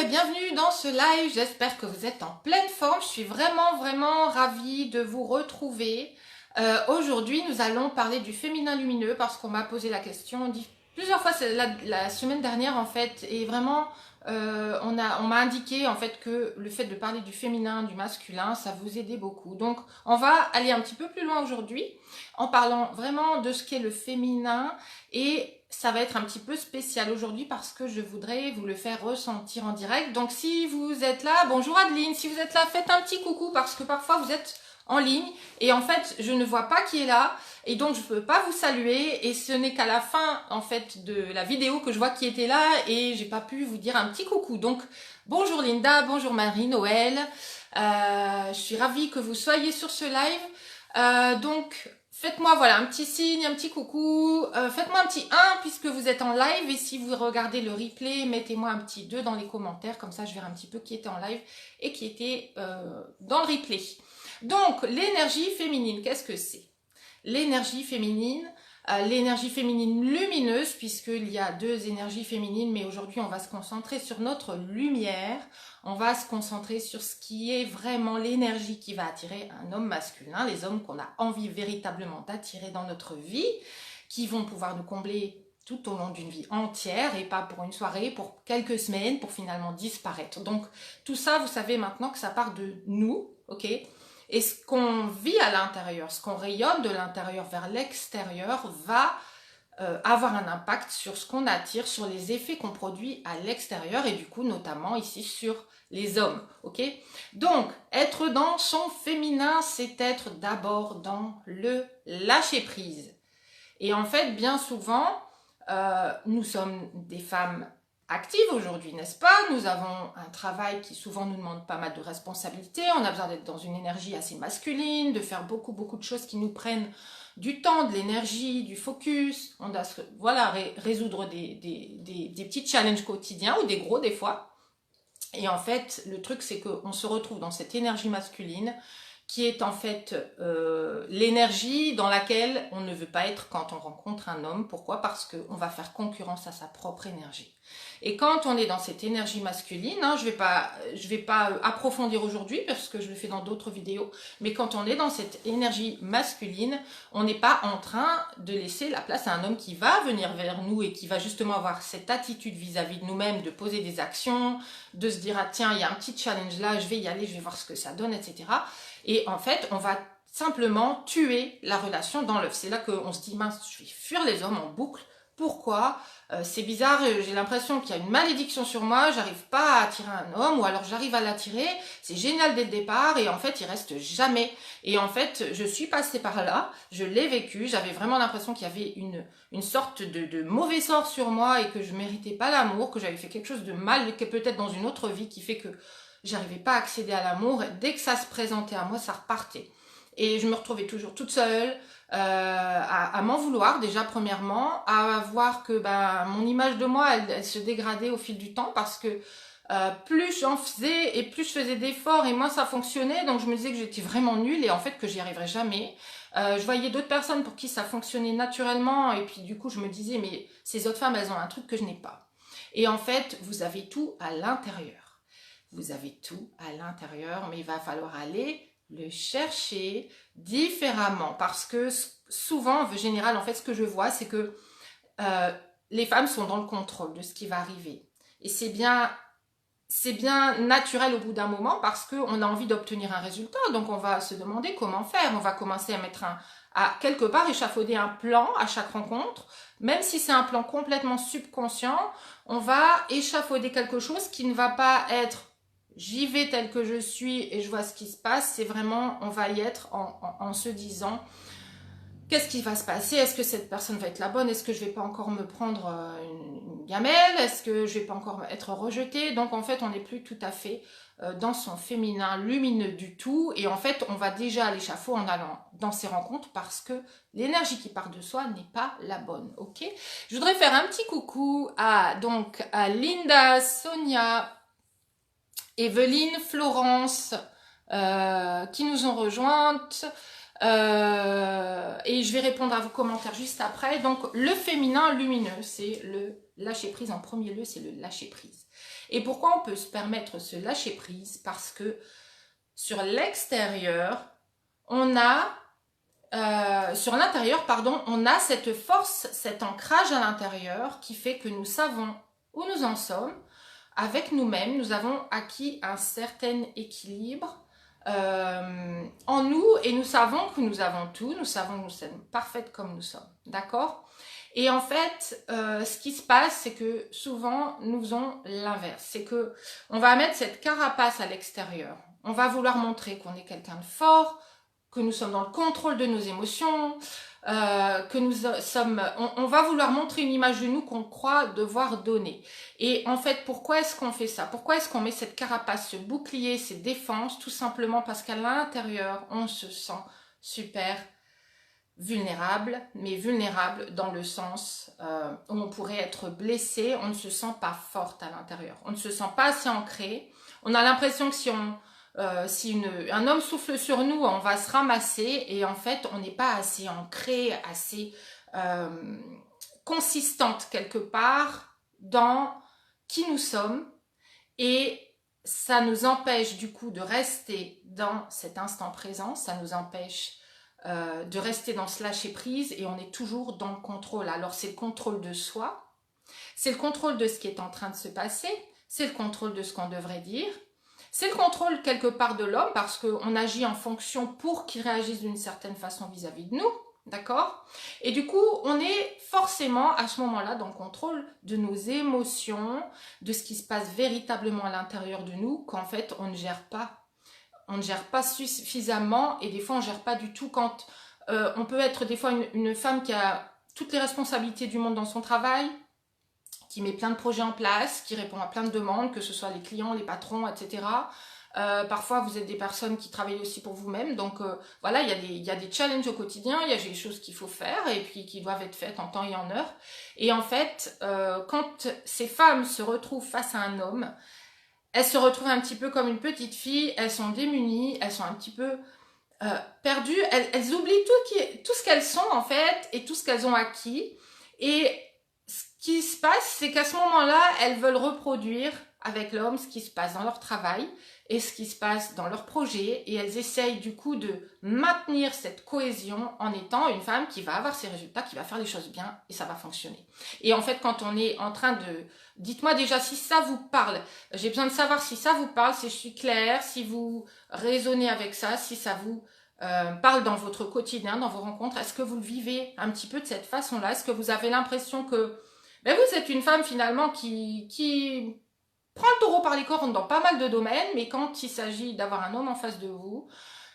et bienvenue dans ce live, j'espère que vous êtes en pleine forme, je suis vraiment ravie de vous retrouver. Aujourd'hui nous allons parler du féminin lumineux parce qu'on m'a posé la question plusieurs fois la semaine dernière en fait, et vraiment on m'a indiqué en fait que le fait de parler du féminin, du masculin, ça vous aidait beaucoup. Donc on va aller un petit peu plus loin aujourd'hui en parlant vraiment de ce qu'est le féminin, et ça va être un petit peu spécial aujourd'hui parce que je voudrais vous le faire ressentir en direct. Donc si vous êtes là, bonjour Adeline, si vous êtes là, faites un petit coucou parce que parfois vous êtes en ligne et en fait je ne vois pas qui est là et donc je ne peux pas vous saluer, et ce n'est qu'à la fin en fait de la vidéo que je vois qui était là et j'ai pas pu vous dire un petit coucou. Donc bonjour Linda, bonjour Marie-Noël, je suis ravie que vous soyez sur ce live. Donc faites-moi voilà un petit signe, un petit coucou, faites-moi un petit 1 puisque vous êtes en live, et si vous regardez le replay, mettez-moi un petit 2 dans les commentaires, comme ça je verrai un petit peu qui était en live et qui était dans le replay. Donc l'énergie féminine, qu'est-ce que c'est? L'énergie féminine lumineuse, puisqu'il y a deux énergies féminines, mais aujourd'hui on va se concentrer sur notre lumière, on va se concentrer sur ce qui est vraiment l'énergie qui va attirer un homme masculin, les hommes qu'on a envie véritablement d'attirer dans notre vie, qui vont pouvoir nous combler tout au long d'une vie entière et pas pour une soirée, pour quelques semaines, pour finalement disparaître. Donc tout ça, vous savez maintenant que ça part de nous, ok ? Et ce qu'on vit à l'intérieur, ce qu'on rayonne de l'intérieur vers l'extérieur va avoir un impact sur ce qu'on attire, sur les effets qu'on produit à l'extérieur, et du coup notamment ici sur les hommes, ok? Donc être dans son féminin, c'est être d'abord dans le lâcher prise. Et en fait bien souvent nous sommes des femmes active aujourd'hui, n'est-ce pas? Nous avons un travail qui souvent nous demande pas mal de responsabilités, on a besoin d'être dans une énergie assez masculine, de faire beaucoup de choses qui nous prennent du temps, de l'énergie, du focus, on doit voilà, résoudre des petits challenges quotidiens ou des gros des fois. Et en fait, le truc c'est qu'on se retrouve dans cette énergie masculine qui est en fait l'énergie dans laquelle on ne veut pas être quand on rencontre un homme. Pourquoi? Parce qu'on va faire concurrence à sa propre énergie. Et quand on est dans cette énergie masculine, hein, je vais pas approfondir aujourd'hui parce que je le fais dans d'autres vidéos, mais quand on est dans cette énergie masculine, on n'est pas en train de laisser la place à un homme qui va venir vers nous et qui va justement avoir cette attitude vis-à-vis de nous-mêmes, de poser des actions, de se dire ah tiens, il y a un petit challenge là, je vais y aller, je vais voir ce que ça donne, etc. Et en fait, on va simplement tuer la relation dans l'œuf. C'est là qu'on se dit, mince, je vais fuir les hommes en boucle. Pourquoi? C'est bizarre, j'ai l'impression qu'il y a une malédiction sur moi, j'arrive pas à attirer un homme, ou alors j'arrive à l'attirer, c'est génial dès le départ, et en fait, il reste jamais. Et en fait, je suis passée par là, je l'ai vécu, j'avais vraiment l'impression qu'il y avait une sorte de mauvais sort sur moi, et que je méritais pas l'amour, que j'avais fait quelque chose de mal, que peut-être dans une autre vie, qui fait que j'arrivais pas à accéder à l'amour. Dès que ça se présentait à moi, ça repartait. Et je me retrouvais toujours toute seule, à m'en vouloir déjà premièrement, à voir que mon image de moi, elle se dégradait au fil du temps parce que plus j'en faisais et plus je faisais d'efforts et moins ça fonctionnait. Donc je me disais que j'étais vraiment nulle et en fait que j'y arriverais jamais. Je voyais d'autres personnes pour qui ça fonctionnait naturellement et puis du coup je me disais mais ces autres femmes, elles ont un truc que je n'ai pas. Et en fait, vous avez tout à l'intérieur. Vous avez tout à l'intérieur, mais il va falloir aller le chercher différemment. Parce que souvent, en général, en fait, ce que je vois, c'est que les femmes sont dans le contrôle de ce qui va arriver. Et c'est bien naturel au bout d'un moment parce qu'on a envie d'obtenir un résultat. Donc, on va se demander comment faire. On va commencer à mettre à quelque part échafauder un plan à chaque rencontre. Même si c'est un plan complètement subconscient, on va échafauder quelque chose qui ne va pas être j'y vais tel que je suis et je vois ce qui se passe. C'est vraiment, on va y être en se disant qu'est-ce qui va se passer? Est-ce que cette personne va être la bonne? Est-ce que je vais pas encore me prendre une gamelle? Est-ce que je vais pas encore être rejetée? Donc en fait, on n'est plus tout à fait dans son féminin lumineux du tout. Et en fait, on va déjà à l'échafaud en allant dans ces rencontres parce que l'énergie qui part de soi n'est pas la bonne. Ok? Je voudrais faire un petit coucou à Linda, Sonia, Evelyne, Florence qui nous ont rejointes. Et je vais répondre à vos commentaires juste après. Donc le féminin lumineux, c'est le lâcher prise en premier lieu, c'est le lâcher prise. Et pourquoi on peut se permettre ce lâcher prise? Parce que sur l'extérieur, on a, sur l'intérieur, pardon, on a cette force, cet ancrage à l'intérieur qui fait que nous savons où nous en sommes. Avec nous-mêmes, nous avons acquis un certain équilibre en nous et nous savons que nous avons tout, nous savons que nous sommes parfaites comme nous sommes, d'accord? Et en fait, ce qui se passe, c'est que souvent, nous faisons l'inverse. C'est que on va mettre cette carapace à l'extérieur. On va vouloir montrer qu'on est quelqu'un de fort, que nous sommes dans le contrôle de nos émotions, que nous sommes... On va vouloir montrer une image de nous qu'on croit devoir donner. Et en fait, pourquoi est-ce qu'on fait ça? Pourquoi est-ce qu'on met cette carapace, ce bouclier, ces défenses? Tout simplement parce qu'à l'intérieur, on se sent super vulnérable, mais vulnérable dans le sens où on pourrait être blessé, on ne se sent pas forte à l'intérieur, on ne se sent pas assez ancré, on a l'impression que si un homme souffle sur nous, on va se ramasser et en fait on n'est pas assez ancré, assez consistante quelque part dans qui nous sommes et ça nous empêche du coup de rester dans cet instant présent, ça nous empêche de rester dans ce lâcher prise et on est toujours dans le contrôle. Alors c'est le contrôle de soi, c'est le contrôle de ce qui est en train de se passer, c'est le contrôle de ce qu'on devrait dire, c'est le contrôle quelque part de l'homme parce qu'on agit en fonction pour qu'il réagisse d'une certaine façon vis-à-vis de nous, d'accord? Et du coup, on est forcément à ce moment-là dans le contrôle de nos émotions, de ce qui se passe véritablement à l'intérieur de nous, qu'en fait on ne gère pas. On ne gère pas suffisamment et des fois on ne gère pas du tout quand on peut être des fois une femme qui a toutes les responsabilités du monde dans son travail, qui met plein de projets en place, qui répond à plein de demandes, que ce soit les clients, les patrons, etc. Parfois vous êtes des personnes qui travaillent aussi pour vous-même, donc voilà, il y a des challenges au quotidien, il y a des choses qu'il faut faire et puis qui doivent être faites en temps et en heure. Et en fait, quand ces femmes se retrouvent face à un homme, elles se retrouvent un petit peu comme une petite fille, elles sont démunies, elles sont un petit peu perdues, elles oublient tout ce qu'elles sont en fait et tout ce qu'elles ont acquis. Et ce qui se passe, c'est qu'à ce moment-là, elles veulent reproduire avec l'homme ce qui se passe dans leur travail et ce qui se passe dans leur projet et elles essayent du coup de maintenir cette cohésion en étant une femme qui va avoir ses résultats, qui va faire les choses bien et ça va fonctionner. Et en fait, quand on est en train de... Dites-moi déjà si ça vous parle. J'ai besoin de savoir si ça vous parle, si je suis claire, si vous raisonnez avec ça, si ça vous parle dans votre quotidien, dans vos rencontres. Est-ce que vous le vivez un petit peu de cette façon-là? Est-ce que vous avez l'impression que vous êtes une femme finalement qui prend le taureau par les cornes dans pas mal de domaines, mais quand il s'agit d'avoir un homme en face de vous,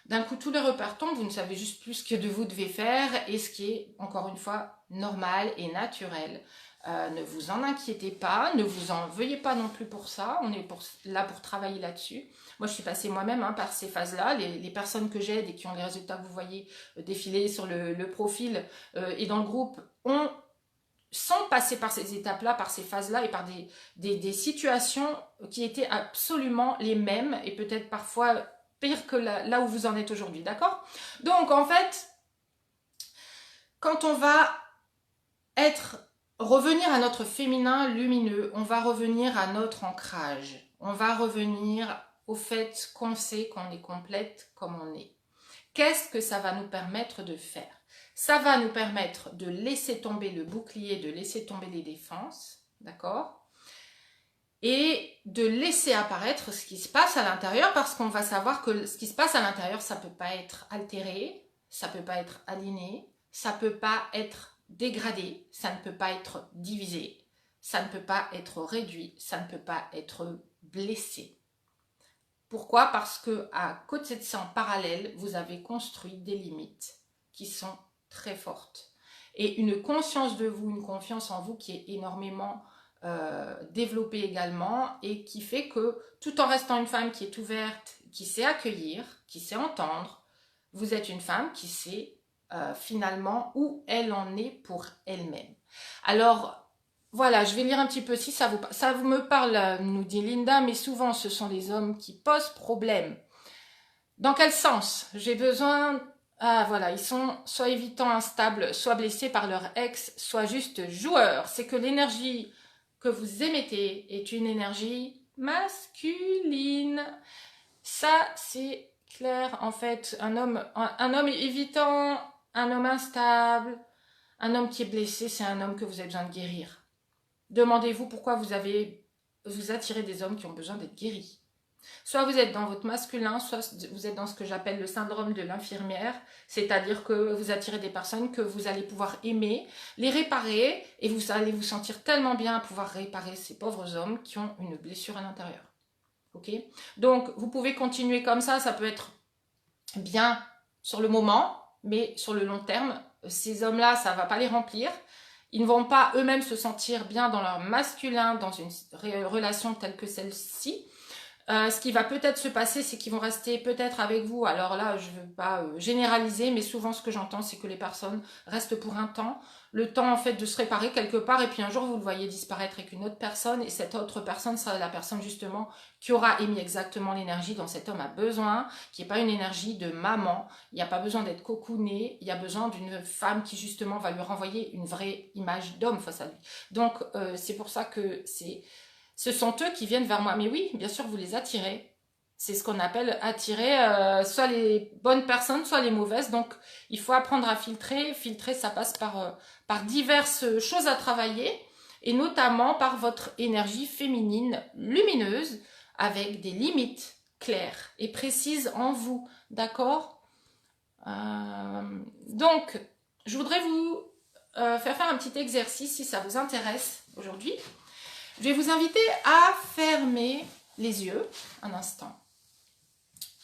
d'un coup tous les repères tombent, vous ne savez juste plus ce que vous devez faire et ce qui est, encore une fois, normal et naturel. Ne vous en inquiétez pas, ne vous en veuillez pas non plus pour ça, on est là pour travailler là-dessus. Moi je suis passée moi-même par ces phases-là, les personnes que j'aide et qui ont les résultats que vous voyez défiler sur le profil et dans le groupe sont passées par ces étapes-là, par ces phases-là et par des situations qui étaient absolument les mêmes et peut-être parfois pire que là où vous en êtes aujourd'hui, d'accord? Donc en fait, quand on va revenir à notre féminin lumineux, on va revenir à notre ancrage, on va revenir au fait qu'on sait qu'on est complète comme on est. Qu'est-ce que ça va nous permettre de faire? Ça va nous permettre de laisser tomber le bouclier, de laisser tomber les défenses, d'accord? Et de laisser apparaître ce qui se passe à l'intérieur parce qu'on va savoir que ce qui se passe à l'intérieur, ça ne peut pas être altéré, ça ne peut pas être aligné, ça ne peut pas être dégradé, ça ne peut pas être divisé, ça ne peut pas être réduit, ça ne peut pas être blessé. Pourquoi? Parce que à côté de ça, en parallèle, vous avez construit des limites qui sont très fortes. Et une conscience de vous, une confiance en vous qui est énormément développée également et qui fait que tout en restant une femme qui est ouverte, qui sait accueillir, qui sait entendre, vous êtes une femme qui sait finalement où elle en est pour elle-même. Alors, voilà, je vais lire un petit peu si ça vous me parle, nous dit Linda, mais souvent ce sont les hommes qui posent problème. Dans quel sens? J'ai besoin... Ah voilà, ils sont soit évitants, instables, soit blessés par leur ex, soit juste joueurs. C'est que l'énergie que vous émettez est une énergie masculine. Ça, c'est clair. En fait, un homme évitant, un homme instable, un homme qui est blessé, c'est un homme que vous avez besoin de guérir. Demandez-vous pourquoi vous attirez des hommes qui ont besoin d'être guéris. Soit vous êtes dans votre masculin, soit vous êtes dans ce que j'appelle le syndrome de l'infirmière, c'est-à-dire que vous attirez des personnes que vous allez pouvoir aimer, les réparer, et vous allez vous sentir tellement bien à pouvoir réparer ces pauvres hommes qui ont une blessure à l'intérieur. Ok ? Donc, vous pouvez continuer comme ça peut être bien sur le moment, mais sur le long terme, ces hommes-là, ça ne va pas les remplir. Ils ne vont pas eux-mêmes se sentir bien dans leur masculin, dans une relation telle que celle-ci. Ce qui va peut-être se passer, c'est qu'ils vont rester peut-être avec vous. Alors là, je ne veux pas généraliser, mais souvent ce que j'entends, c'est que les personnes restent pour un temps. Le temps, en fait, de se réparer quelque part. Et puis un jour, vous le voyez disparaître avec une autre personne. Et cette autre personne, c'est la personne justement qui aura émis exactement l'énergie dont cet homme a besoin, qui n'est pas une énergie de maman. Il n'y a pas besoin d'être cocooné. Il y a besoin d'une femme qui justement va lui renvoyer une vraie image d'homme face à lui. Donc, c'est pour ça que ce sont eux qui viennent vers moi. Mais oui, bien sûr, vous les attirez. C'est ce qu'on appelle attirer soit les bonnes personnes, soit les mauvaises. Donc, il faut apprendre à filtrer. Filtrer, ça passe par diverses choses à travailler, et notamment par votre énergie féminine lumineuse, avec des limites claires et précises en vous. D'accord ? Donc, je voudrais vous faire un petit exercice, si ça vous intéresse aujourd'hui. Je vais vous inviter à fermer les yeux un instant.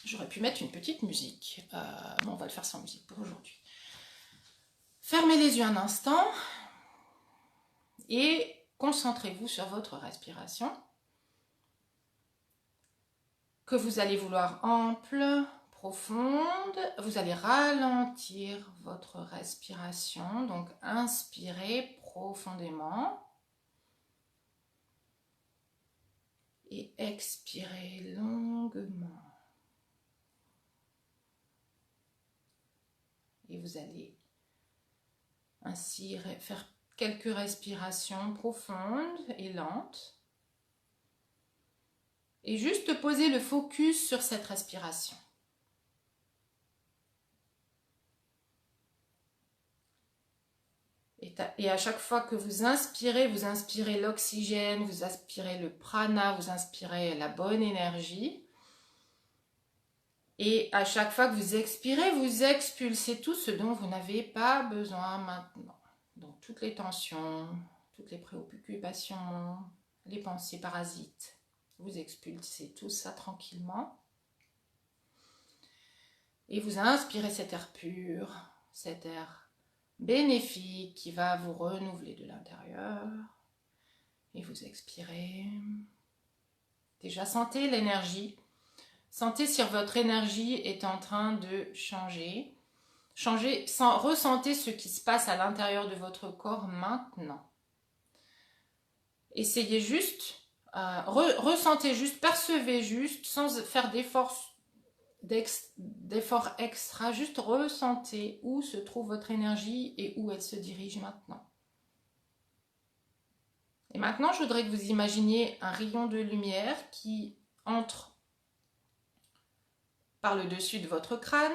J'aurais pu mettre une petite musique, mais on va le faire sans musique pour aujourd'hui. Fermez les yeux un instant et concentrez-vous sur votre respiration, que vous allez vouloir ample, profonde. Vous allez ralentir votre respiration, donc inspirez profondément. Et expirez longuement. Et vous allez ainsi faire quelques respirations profondes et lentes. Et juste poser le focus sur cette respiration. Et à chaque fois que vous inspirez l'oxygène, vous inspirez le prana, vous inspirez la bonne énergie. Et à chaque fois que vous expirez, vous expulsez tout ce dont vous n'avez pas besoin maintenant. Donc toutes les tensions, toutes les préoccupations, les pensées parasites. Vous expulsez tout ça tranquillement. Et vous inspirez cet air pur, cet air bénéfique qui va vous renouveler de l'intérieur. Et vous expirez. Déjà, sentez l'énergie. Sentez si votre énergie est en train de changer. Ressentez ce qui se passe à l'intérieur de votre corps maintenant. Essayez juste, ressentez juste, percevez juste, sans faire d'efforts extra, juste ressentez où se trouve votre énergie et où elle se dirige maintenant. Et maintenant, je voudrais que vous imaginiez un rayon de lumière qui entre par le dessus de votre crâne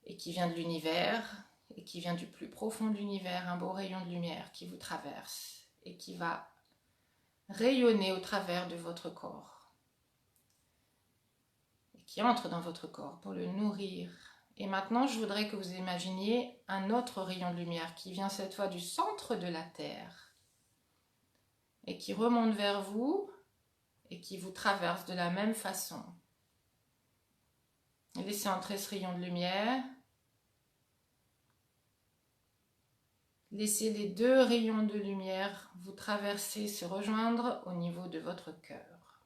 et qui vient de l'univers et qui vient du plus profond de l'univers, un beau rayon de lumière qui vous traverse et qui va rayonner au travers de votre corps et qui entre dans votre corps pour le nourrir. Et maintenant, je voudrais que vous imaginiez un autre rayon de lumière qui vient cette fois du centre de la Terre et qui remonte vers vous et qui vous traverse de la même façon. Laissez entrer ce rayon de lumière. Laissez les deux rayons de lumière vous traverser, se rejoindre au niveau de votre cœur.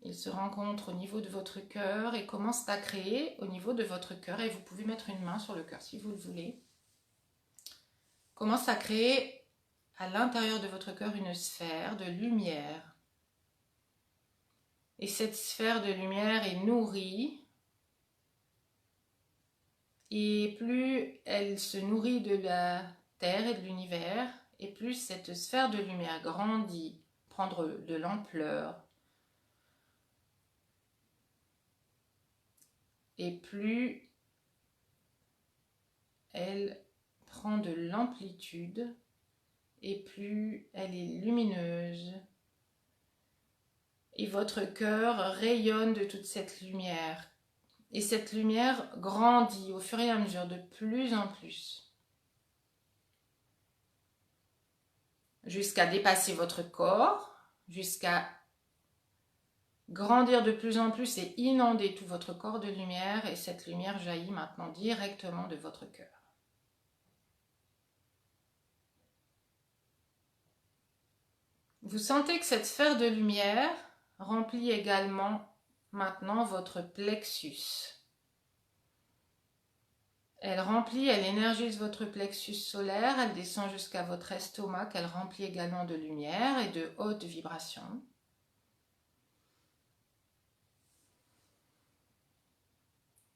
Ils se rencontrent au niveau de votre cœur et commencent à créer au niveau de votre cœur, et vous pouvez mettre une main sur le cœur si vous le voulez. Commence à créer à l'intérieur de votre cœur une sphère de lumière. Et cette sphère de lumière est nourrie, Et plus elle se nourrit de la Terre et de l'univers, et plus cette sphère de lumière grandit, prendre de l'ampleur, et plus elle prend de l'amplitude, et plus elle est lumineuse. Et votre cœur rayonne de toute cette lumière. Et cette lumière grandit au fur et à mesure de plus en plus. Jusqu'à dépasser votre corps, jusqu'à grandir de plus en plus et inonder tout votre corps de lumière. Et cette lumière jaillit maintenant directement de votre cœur. Vous sentez que cette sphère de lumière remplit également maintenant votre plexus. Elle remplit, elle énergise votre plexus solaire, elle descend jusqu'à votre estomac, qu'elle remplit également de lumière et de hautes vibrations.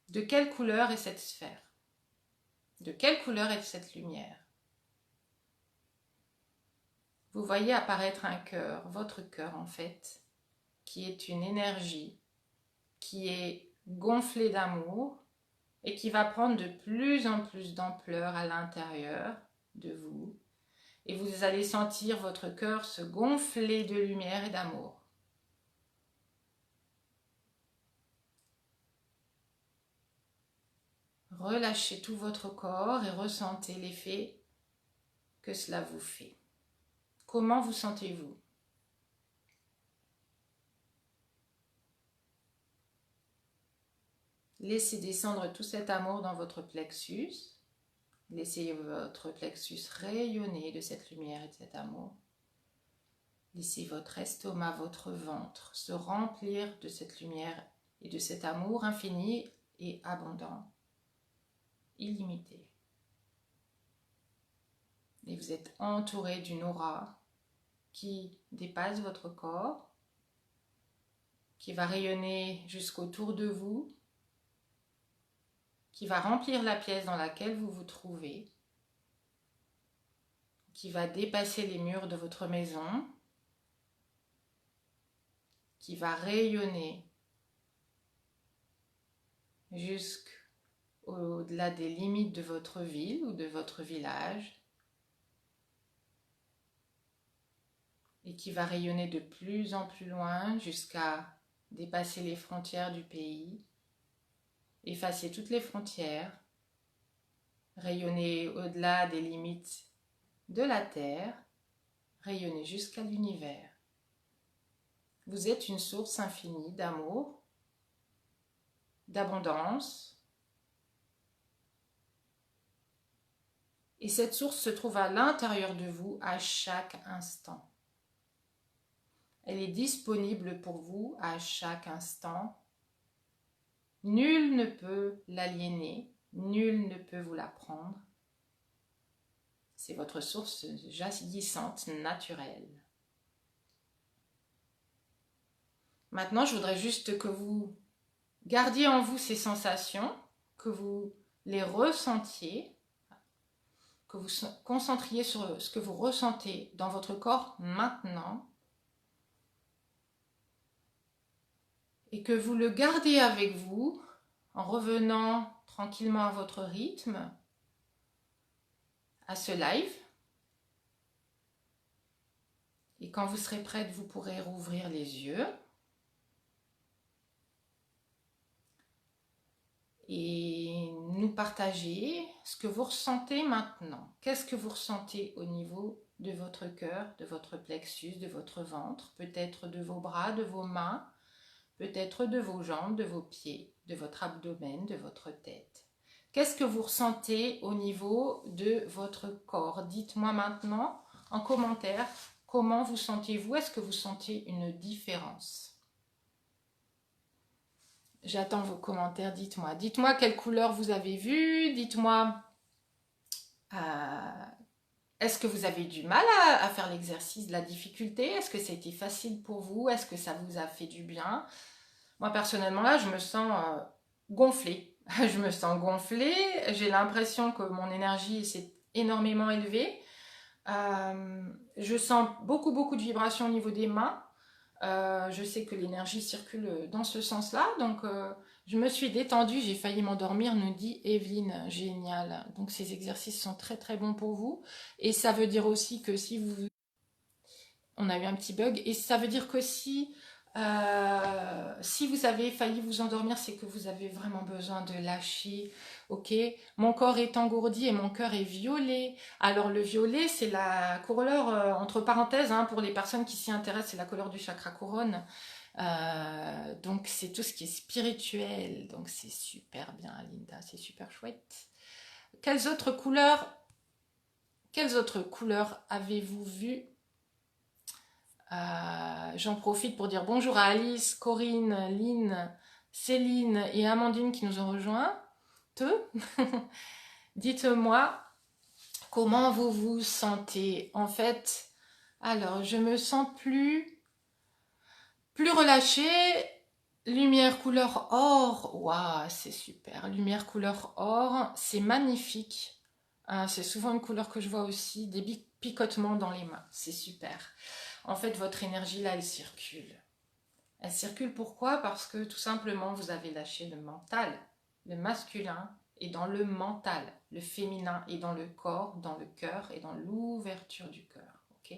De quelle couleur est cette sphère? De quelle couleur est cette lumière? Vous voyez apparaître un cœur, votre cœur en fait, qui est une énergie, qui est gonflée d'amour et qui va prendre de plus en plus d'ampleur à l'intérieur de vous. Et vous allez sentir votre cœur se gonfler de lumière et d'amour. Relâchez tout votre corps et ressentez l'effet que cela vous fait. Comment vous sentez-vous? Laissez descendre tout cet amour dans votre plexus. Laissez votre plexus rayonner de cette lumière et de cet amour. Laissez votre estomac, votre ventre se remplir de cette lumière et de cet amour infini et abondant, illimité. Et vous êtes entouré d'une aura qui dépasse votre corps, qui va rayonner jusqu'autour de vous, qui va remplir la pièce dans laquelle vous vous trouvez, qui va dépasser les murs de votre maison, qui va rayonner jusqu'au-delà des limites de votre ville ou de votre village, et qui va rayonner de plus en plus loin jusqu'à dépasser les frontières du pays, effacer toutes les frontières, rayonner au-delà des limites de la Terre, rayonner jusqu'à l'univers. Vous êtes une source infinie d'amour, d'abondance. Et cette source se trouve à l'intérieur de vous à chaque instant. Elle est disponible pour vous à chaque instant. Nul ne peut l'aliéner, nul ne peut vous la prendre. C'est votre source jaillissante naturelle. Maintenant, je voudrais juste que vous gardiez en vous ces sensations, que vous les ressentiez, que vous concentriez sur ce que vous ressentez dans votre corps maintenant et que vous le gardez avec vous en revenant tranquillement à votre rythme, à ce live. Et quand vous serez prête, vous pourrez rouvrir les yeux. Et nous partager ce que vous ressentez maintenant. Qu'est-ce que vous ressentez au niveau de votre cœur, de votre plexus, de votre ventre, peut-être de vos bras, de vos mains, peut-être de vos jambes, de vos pieds, de votre abdomen, de votre tête. Qu'est-ce que vous ressentez au niveau de votre corps? Dites-moi maintenant en commentaire comment vous sentez-vous. Est-ce que vous sentez une différence? J'attends vos commentaires, dites-moi. Dites-moi quelle couleur vous avez vue, dites-moi est-ce que vous avez du mal à faire l'exercice, de la difficulté? Est-ce que ça a été facile pour vous? Est-ce que ça vous a fait du bien? Moi personnellement là je me sens gonflée, Je me sens gonflée, j'ai l'impression que mon énergie s'est énormément élevée. Je sens beaucoup de vibrations au niveau des mains. Je sais que l'énergie circule dans ce sens-là, donc je me suis détendue, j'ai failli m'endormir, nous dit Evelyne. Génial. Donc ces exercices sont très bons pour vous. Et ça veut dire aussi que si vous... On a eu un petit bug. Et ça veut dire que si vous avez failli vous endormir, c'est que vous avez vraiment besoin de lâcher. Ok, mon corps est engourdi et mon cœur est violet. Alors le violet, c'est la couleur, entre parenthèses, hein, pour les personnes qui s'y intéressent, c'est la couleur du chakra couronne. Donc c'est tout ce qui est spirituel. Donc c'est super bien, Linda, c'est super chouette. Quelles autres couleurs, quelles autres couleurs avez-vous vues? J'en profite pour dire bonjour à Alice, Corinne, Lynn, Céline et Amandine qui nous ont rejoints. Dites-moi comment vous vous sentez. En fait, alors je me sens plus relâchée. Lumière couleur or, waouh, c'est super. Lumière couleur or, c'est magnifique. C'est souvent une couleur que je vois aussi, des picotements dans les mains, c'est super. En fait, votre énergie là, elle circule. Elle circule pourquoi? Parce que tout simplement, vous avez lâché le mental. Le masculin est dans le mental. Le féminin est dans le corps, dans le cœur et dans l'ouverture du cœur. Ok?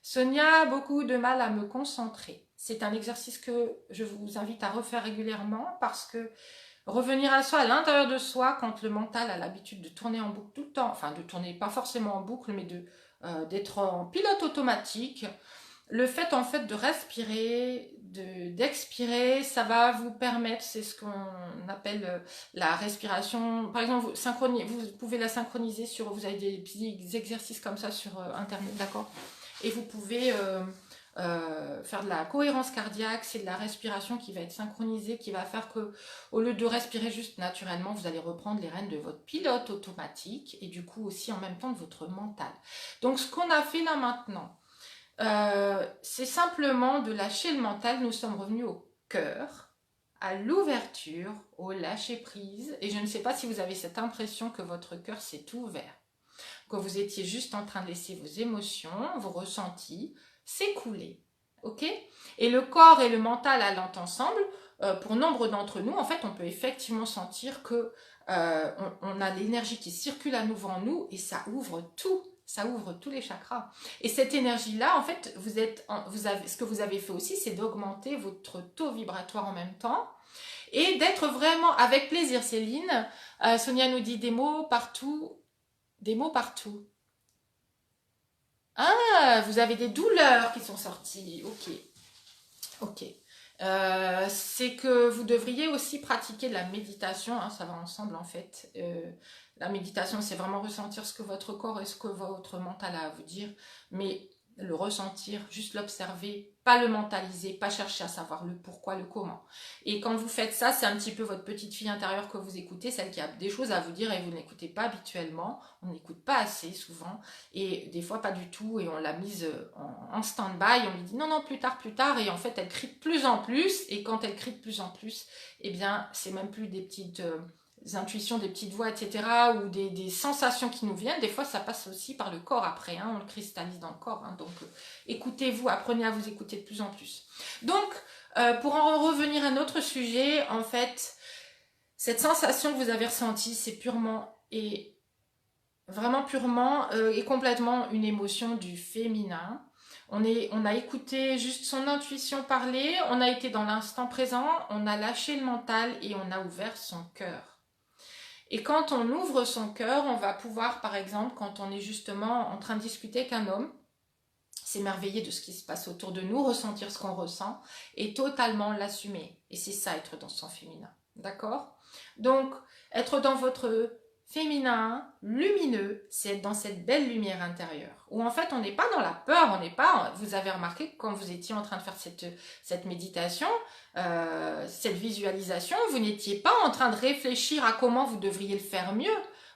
Sonia a beaucoup de mal à me concentrer. C'est un exercice que je vous invite à refaire régulièrement parce que revenir à soi, à l'intérieur de soi, quand le mental a l'habitude de tourner en boucle tout le temps, enfin de tourner pas forcément en boucle, mais d'être en pilote automatique, le fait en fait de respirer, d'expirer, ça va vous permettre, c'est ce qu'on appelle la respiration. Par exemple, vous pouvez la synchroniser sur, vous avez des petits exercices comme ça sur internet, d'accord? Et vous pouvez faire de la cohérence cardiaque, c'est de la respiration qui va être synchronisée, qui va faire que, au lieu de respirer juste naturellement, vous allez reprendre les rênes de votre pilote automatique et du coup aussi en même temps de votre mental. Donc ce qu'on a fait là maintenant, c'est simplement de lâcher le mental. Nous sommes revenus au cœur, à l'ouverture, au lâcher prise. Et je ne sais pas si vous avez cette impression que votre cœur s'est ouvert, que vous étiez juste en train de laisser vos émotions, vos ressentis s'écouler. Ok? Et le corps et le mental allant ensemble, pour nombre d'entre nous, en fait, on peut effectivement sentir que on a l'énergie qui circule à nouveau en nous et ça ouvre tout. Ça ouvre tous les chakras. Et cette énergie-là, en fait, ce que vous avez fait aussi, c'est d'augmenter votre taux vibratoire en même temps et d'être vraiment avec plaisir. Céline, Sonia nous dit des mots partout. Des mots partout. Ah, vous avez des douleurs qui sont sorties. Ok, ok. C'est que vous devriez aussi pratiquer de la méditation, hein, ça va ensemble en fait. La méditation, c'est vraiment ressentir ce que votre corps et ce que votre mental a à vous dire, mais le ressentir, juste l'observer, pas le mentaliser, pas chercher à savoir le pourquoi, le comment. Et quand vous faites ça, c'est un petit peu votre petite fille intérieure que vous écoutez, celle qui a des choses à vous dire et vous n'écoutez pas habituellement, on n'écoute pas assez souvent, et des fois pas du tout, et on l'a mise en stand-by, on lui dit non, non, plus tard, et en fait elle crie de plus en plus, et quand elle crie de plus en plus, eh bien c'est même plus des petites intuitions, des petites voix, etc., ou des sensations qui nous viennent. Des fois, ça passe aussi par le corps après, hein, on le cristallise dans le corps. Hein, donc, écoutez-vous, apprenez à vous écouter de plus en plus. Donc, pour en revenir à notre sujet, en fait, cette sensation que vous avez ressentie, c'est purement et vraiment purement et complètement une émotion du féminin. On a écouté juste son intuition parler, on a été dans l'instant présent, on a lâché le mental et on a ouvert son cœur. Et quand on ouvre son cœur, on va pouvoir, par exemple, quand on est justement en train de discuter avec un homme, s'émerveiller de ce qui se passe autour de nous, ressentir ce qu'on ressent et totalement l'assumer. Et c'est ça, être dans son féminin. D'accord? Donc, être dans votre féminin, lumineux, c'est être dans cette belle lumière intérieure. Où en fait, on n'est pas dans la peur, on n'est pas... Vous avez remarqué que quand vous étiez en train de faire cette méditation, cette visualisation, vous n'étiez pas en train de réfléchir à comment vous devriez le faire mieux.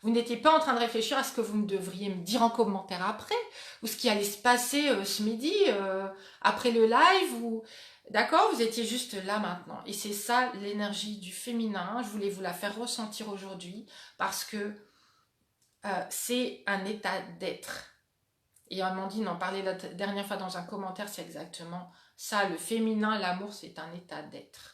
Vous n'étiez pas en train de réfléchir à ce que vous devriez me dire en commentaire après, ou ce qui allait se passer ce midi, après le live, ou... D'accord? Vous étiez juste là maintenant. Et c'est ça l'énergie du féminin. Je voulais vous la faire ressentir aujourd'hui parce que c'est un état d'être. Et Amandine en parlait la dernière fois dans un commentaire, c'est exactement ça. Le féminin, l'amour, c'est un état d'être.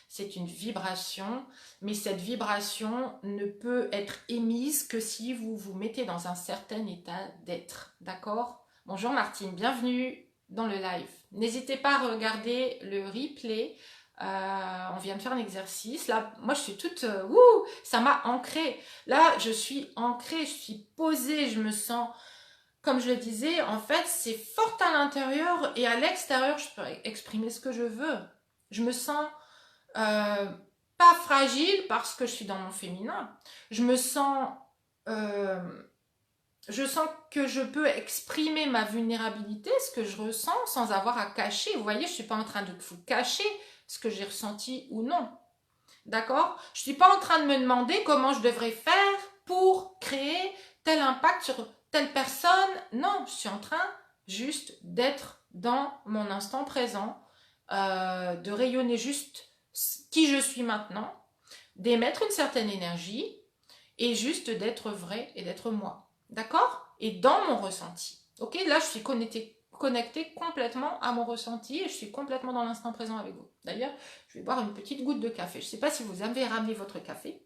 C'est une vibration, mais cette vibration ne peut être émise que si vous vous mettez dans un certain état d'être. D'accord? Bonjour Martine, bienvenue dans le live. N'hésitez pas à regarder le replay. On vient de faire un exercice. Là, moi, je suis toute... ça m'a ancrée. Là, je suis ancrée, je suis posée, je me sens... Comme je le disais, en fait, c'est fort à l'intérieur et à l'extérieur, je peux exprimer ce que je veux. Je me sens pas fragile parce que je suis dans mon féminin. Je sens que je peux exprimer ma vulnérabilité, ce que je ressens, sans avoir à cacher. Vous voyez, je ne suis pas en train de vous cacher ce que j'ai ressenti ou non. D'accord? Je ne suis pas en train de me demander comment je devrais faire pour créer tel impact sur telle personne. Non, je suis en train juste d'être dans mon instant présent, de rayonner juste qui je suis maintenant, d'émettre une certaine énergie et juste d'être vrai et d'être moi. D'accord? Et dans mon ressenti. Ok? Là, je suis connectée complètement à mon ressenti et je suis complètement dans l'instant présent avec vous. D'ailleurs, je vais boire une petite goutte de café. Je ne sais pas si vous avez ramené votre café.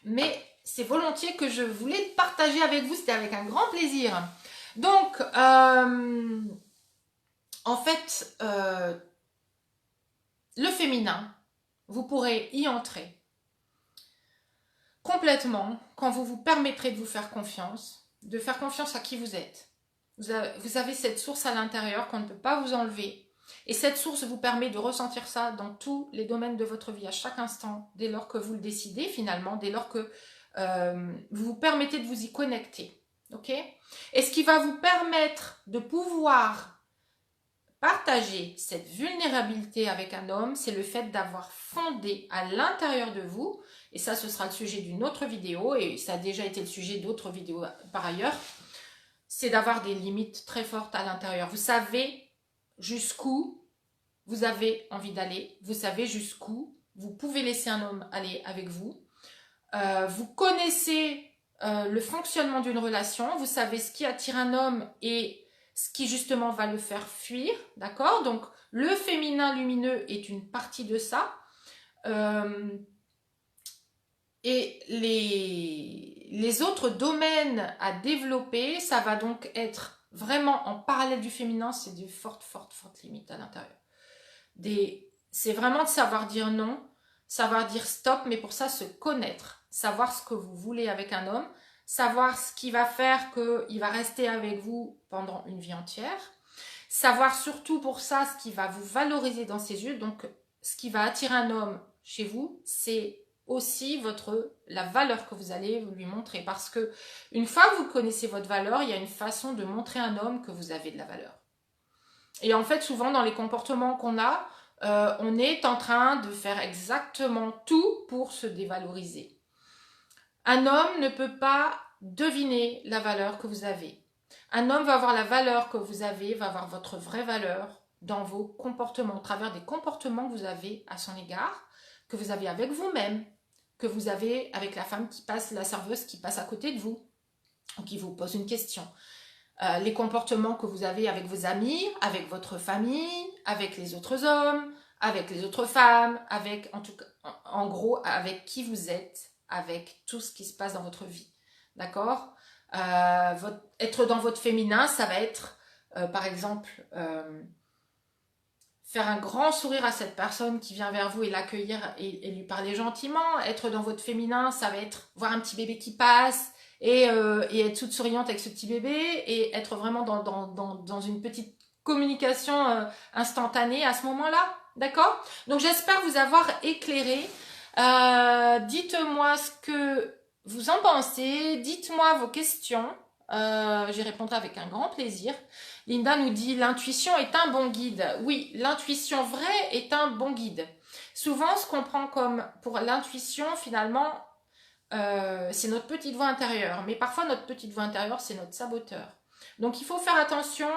Mais c'est volontiers que je voulais partager avec vous. C'était avec un grand plaisir. Donc, en fait, le féminin, vous pourrez y entrer complètement quand vous vous permettrez de vous faire confiance, de faire confiance à qui vous êtes. Vous avez cette source à l'intérieur qu'on ne peut pas vous enlever. Et cette source vous permet de ressentir ça dans tous les domaines de votre vie, à chaque instant, dès lors que vous le décidez finalement, dès lors que vous vous permettez de vous y connecter. Ok? Et ce qui va vous permettre de pouvoir partager cette vulnérabilité avec un homme, c'est le fait d'avoir fondé à l'intérieur de vous, et ça ce sera le sujet d'une autre vidéo, et ça a déjà été le sujet d'autres vidéos par ailleurs, c'est d'avoir des limites très fortes à l'intérieur. Vous savez jusqu'où vous avez envie d'aller, vous savez jusqu'où vous pouvez laisser un homme aller avec vous, vous connaissez le fonctionnement d'une relation, vous savez ce qui attire un homme et ce qui justement va le faire fuir, d'accord? Donc le féminin lumineux est une partie de ça. Et les autres domaines à développer, ça va donc être vraiment en parallèle du féminin, c'est des fortes limites à l'intérieur. C'est vraiment de savoir dire non, savoir dire stop, mais pour ça se connaître, savoir ce que vous voulez avec un homme, savoir ce qui va faire qu'il va rester avec vous pendant une vie entière, savoir surtout pour ça ce qui va vous valoriser dans ses yeux. Donc ce qui va attirer un homme chez vous, c'est aussi la valeur que vous allez lui montrer, parce que une fois que vous connaissez votre valeur, il y a une façon de montrer à un homme que vous avez de la valeur. Et en fait, souvent dans les comportements qu'on a, on est en train de faire exactement tout pour se dévaloriser. Un homme ne peut pas deviner la valeur que vous avez. Un homme va avoir la valeur que vous avez, va avoir votre vraie valeur dans vos comportements, au travers des comportements que vous avez à son égard, que vous avez avec vous-même, que vous avez avec la femme qui passe, la serveuse qui passe à côté de vous, ou qui vous pose une question. Les comportements que vous avez avec vos amis, avec votre famille, avec les autres hommes, avec les autres femmes, avec, en gros, avec qui vous êtes, avec tout ce qui se passe dans votre vie. D'accord? Être dans votre féminin, ça va être, par exemple, faire un grand sourire à cette personne qui vient vers vous et l'accueillir et lui parler gentiment. Être dans votre féminin, ça va être voir un petit bébé qui passe et être toute souriante avec ce petit bébé et être vraiment dans une petite communication instantanée à ce moment-là. D'accord? Donc j'espère vous avoir éclairé. Dites-moi ce que vous en pensez. Dites-moi vos questions. J'y répondrai avec un grand plaisir. Linda nous dit l'intuition est un bon guide. Oui, l'intuition vraie est un bon guide. Souvent, ce qu'on prend comme pour l'intuition, finalement, c'est notre petite voix intérieure. Mais parfois, notre petite voix intérieure, c'est notre saboteur. Donc, il faut faire attention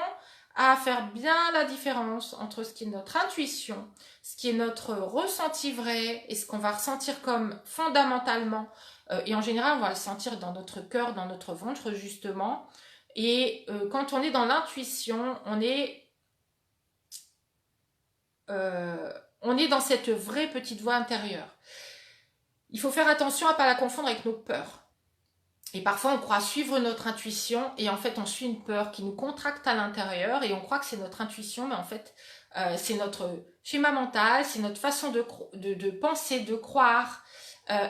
à faire bien la différence entre ce qui est notre intuition, ce qui est notre ressenti vrai et ce qu'on va ressentir comme fondamentalement. Et en général, on va le sentir dans notre cœur, dans notre ventre, justement. Et quand on est dans l'intuition, on est dans cette vraie petite voix intérieure. Il faut faire attention à ne pas la confondre avec nos peurs. Et parfois, on croit suivre notre intuition et en fait, on suit une peur qui nous contracte à l'intérieur et on croit que c'est notre intuition, mais en fait, c'est notre schéma mental, c'est notre façon de penser, de croire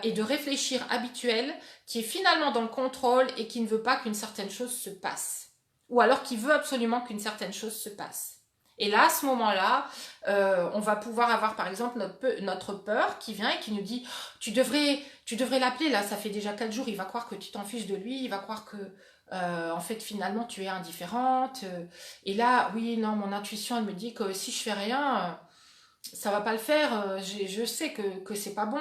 et de réfléchir habituel qui est finalement dans le contrôle et qui ne veut pas qu'une certaine chose se passe. Ou alors qui veut absolument qu'une certaine chose se passe. Et là, à ce moment-là, on va pouvoir avoir par exemple notre peur qui vient et qui nous dit tu devrais l'appeler, là ça fait déjà 4 jours, il va croire que tu t'en fiches de lui, il va croire que en fait finalement tu es indifférente. Et là, oui, non, mon intuition elle me dit que si je fais rien, ça va pas le faire, je sais que c'est pas bon,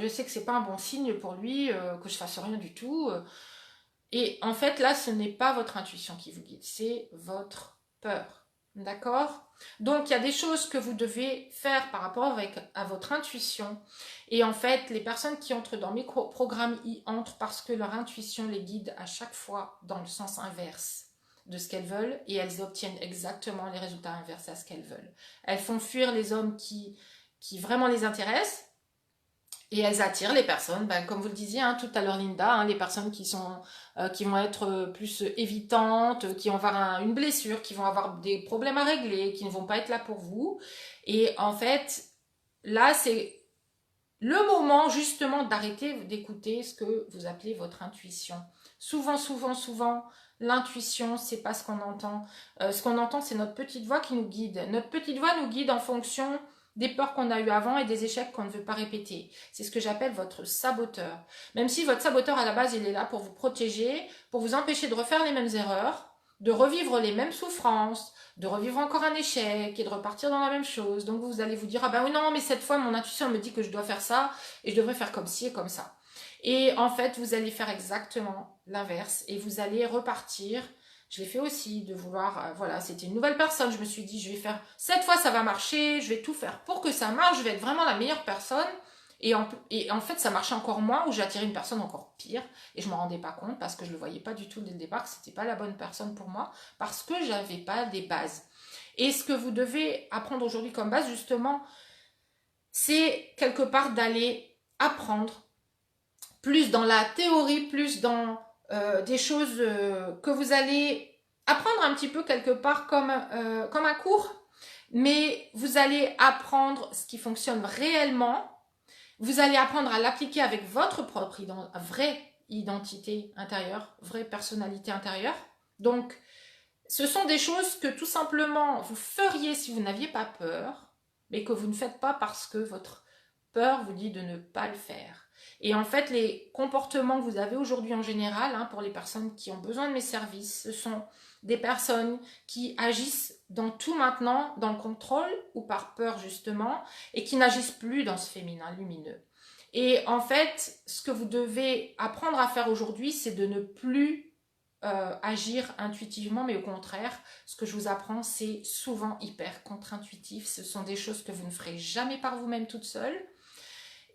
je sais que c'est pas un bon signe pour lui, que je fasse rien du tout. Et en fait là, ce n'est pas votre intuition qui vous guide, c'est votre peur. D'accord? Donc, il y a des choses que vous devez faire par rapport à votre intuition. Et en fait, les personnes qui entrent dans mes programmes y entrent parce que leur intuition les guide à chaque fois dans le sens inverse de ce qu'elles veulent et elles obtiennent exactement les résultats inverses à ce qu'elles veulent. Elles font fuir les hommes qui vraiment les intéressent. Et elles attirent les personnes, comme vous le disiez tout à l'heure Linda, les personnes qui vont être plus évitantes, qui vont avoir une blessure, qui vont avoir des problèmes à régler, qui ne vont pas être là pour vous. Et en fait, là c'est le moment justement d'arrêter d'écouter ce que vous appelez votre intuition. Souvent, l'intuition, c'est pas ce qu'on entend. Ce qu'on entend, c'est notre petite voix qui nous guide. Notre petite voix nous guide en fonction des peurs qu'on a eues avant et des échecs qu'on ne veut pas répéter. C'est ce que j'appelle votre saboteur. Même si votre saboteur, à la base, il est là pour vous protéger, pour vous empêcher de refaire les mêmes erreurs, de revivre les mêmes souffrances, de revivre encore un échec et de repartir dans la même chose. Donc vous allez vous dire, ah ben oui, non, mais cette fois, mon intuition me dit que je dois faire ça et je devrais faire comme ci et comme ça. Et en fait, vous allez faire exactement l'inverse et vous allez repartir. Je l'ai fait aussi, de vouloir, voilà, c'était une nouvelle personne, je me suis dit, je vais faire, cette fois ça va marcher, je vais tout faire pour que ça marche, je vais être vraiment la meilleure personne. Et en fait, ça marchait encore moins, où j'ai attiré une personne encore pire, et je ne m'en rendais pas compte, parce que je ne le voyais pas du tout dès le départ, que ce n'était pas la bonne personne pour moi, parce que je n'avais pas des bases. Et ce que vous devez apprendre aujourd'hui comme base, justement, c'est quelque part d'aller apprendre plus dans la théorie, plus dans des choses que vous allez apprendre un petit peu quelque part comme un cours, mais vous allez apprendre ce qui fonctionne réellement, vous allez apprendre à l'appliquer avec votre propre vraie identité intérieure, vraie personnalité intérieure. Donc, ce sont des choses que tout simplement vous feriez si vous n'aviez pas peur, mais que vous ne faites pas parce que votre peur vous dit de ne pas le faire. Et en fait, les comportements que vous avez aujourd'hui en général, pour les personnes qui ont besoin de mes services, ce sont des personnes qui agissent dans tout maintenant, dans le contrôle ou par peur justement, et qui n'agissent plus dans ce féminin lumineux. Et en fait, ce que vous devez apprendre à faire aujourd'hui, c'est de ne plus agir intuitivement, mais au contraire, ce que je vous apprends, c'est souvent hyper contre-intuitif. Ce sont des choses que vous ne ferez jamais par vous-même toute seule.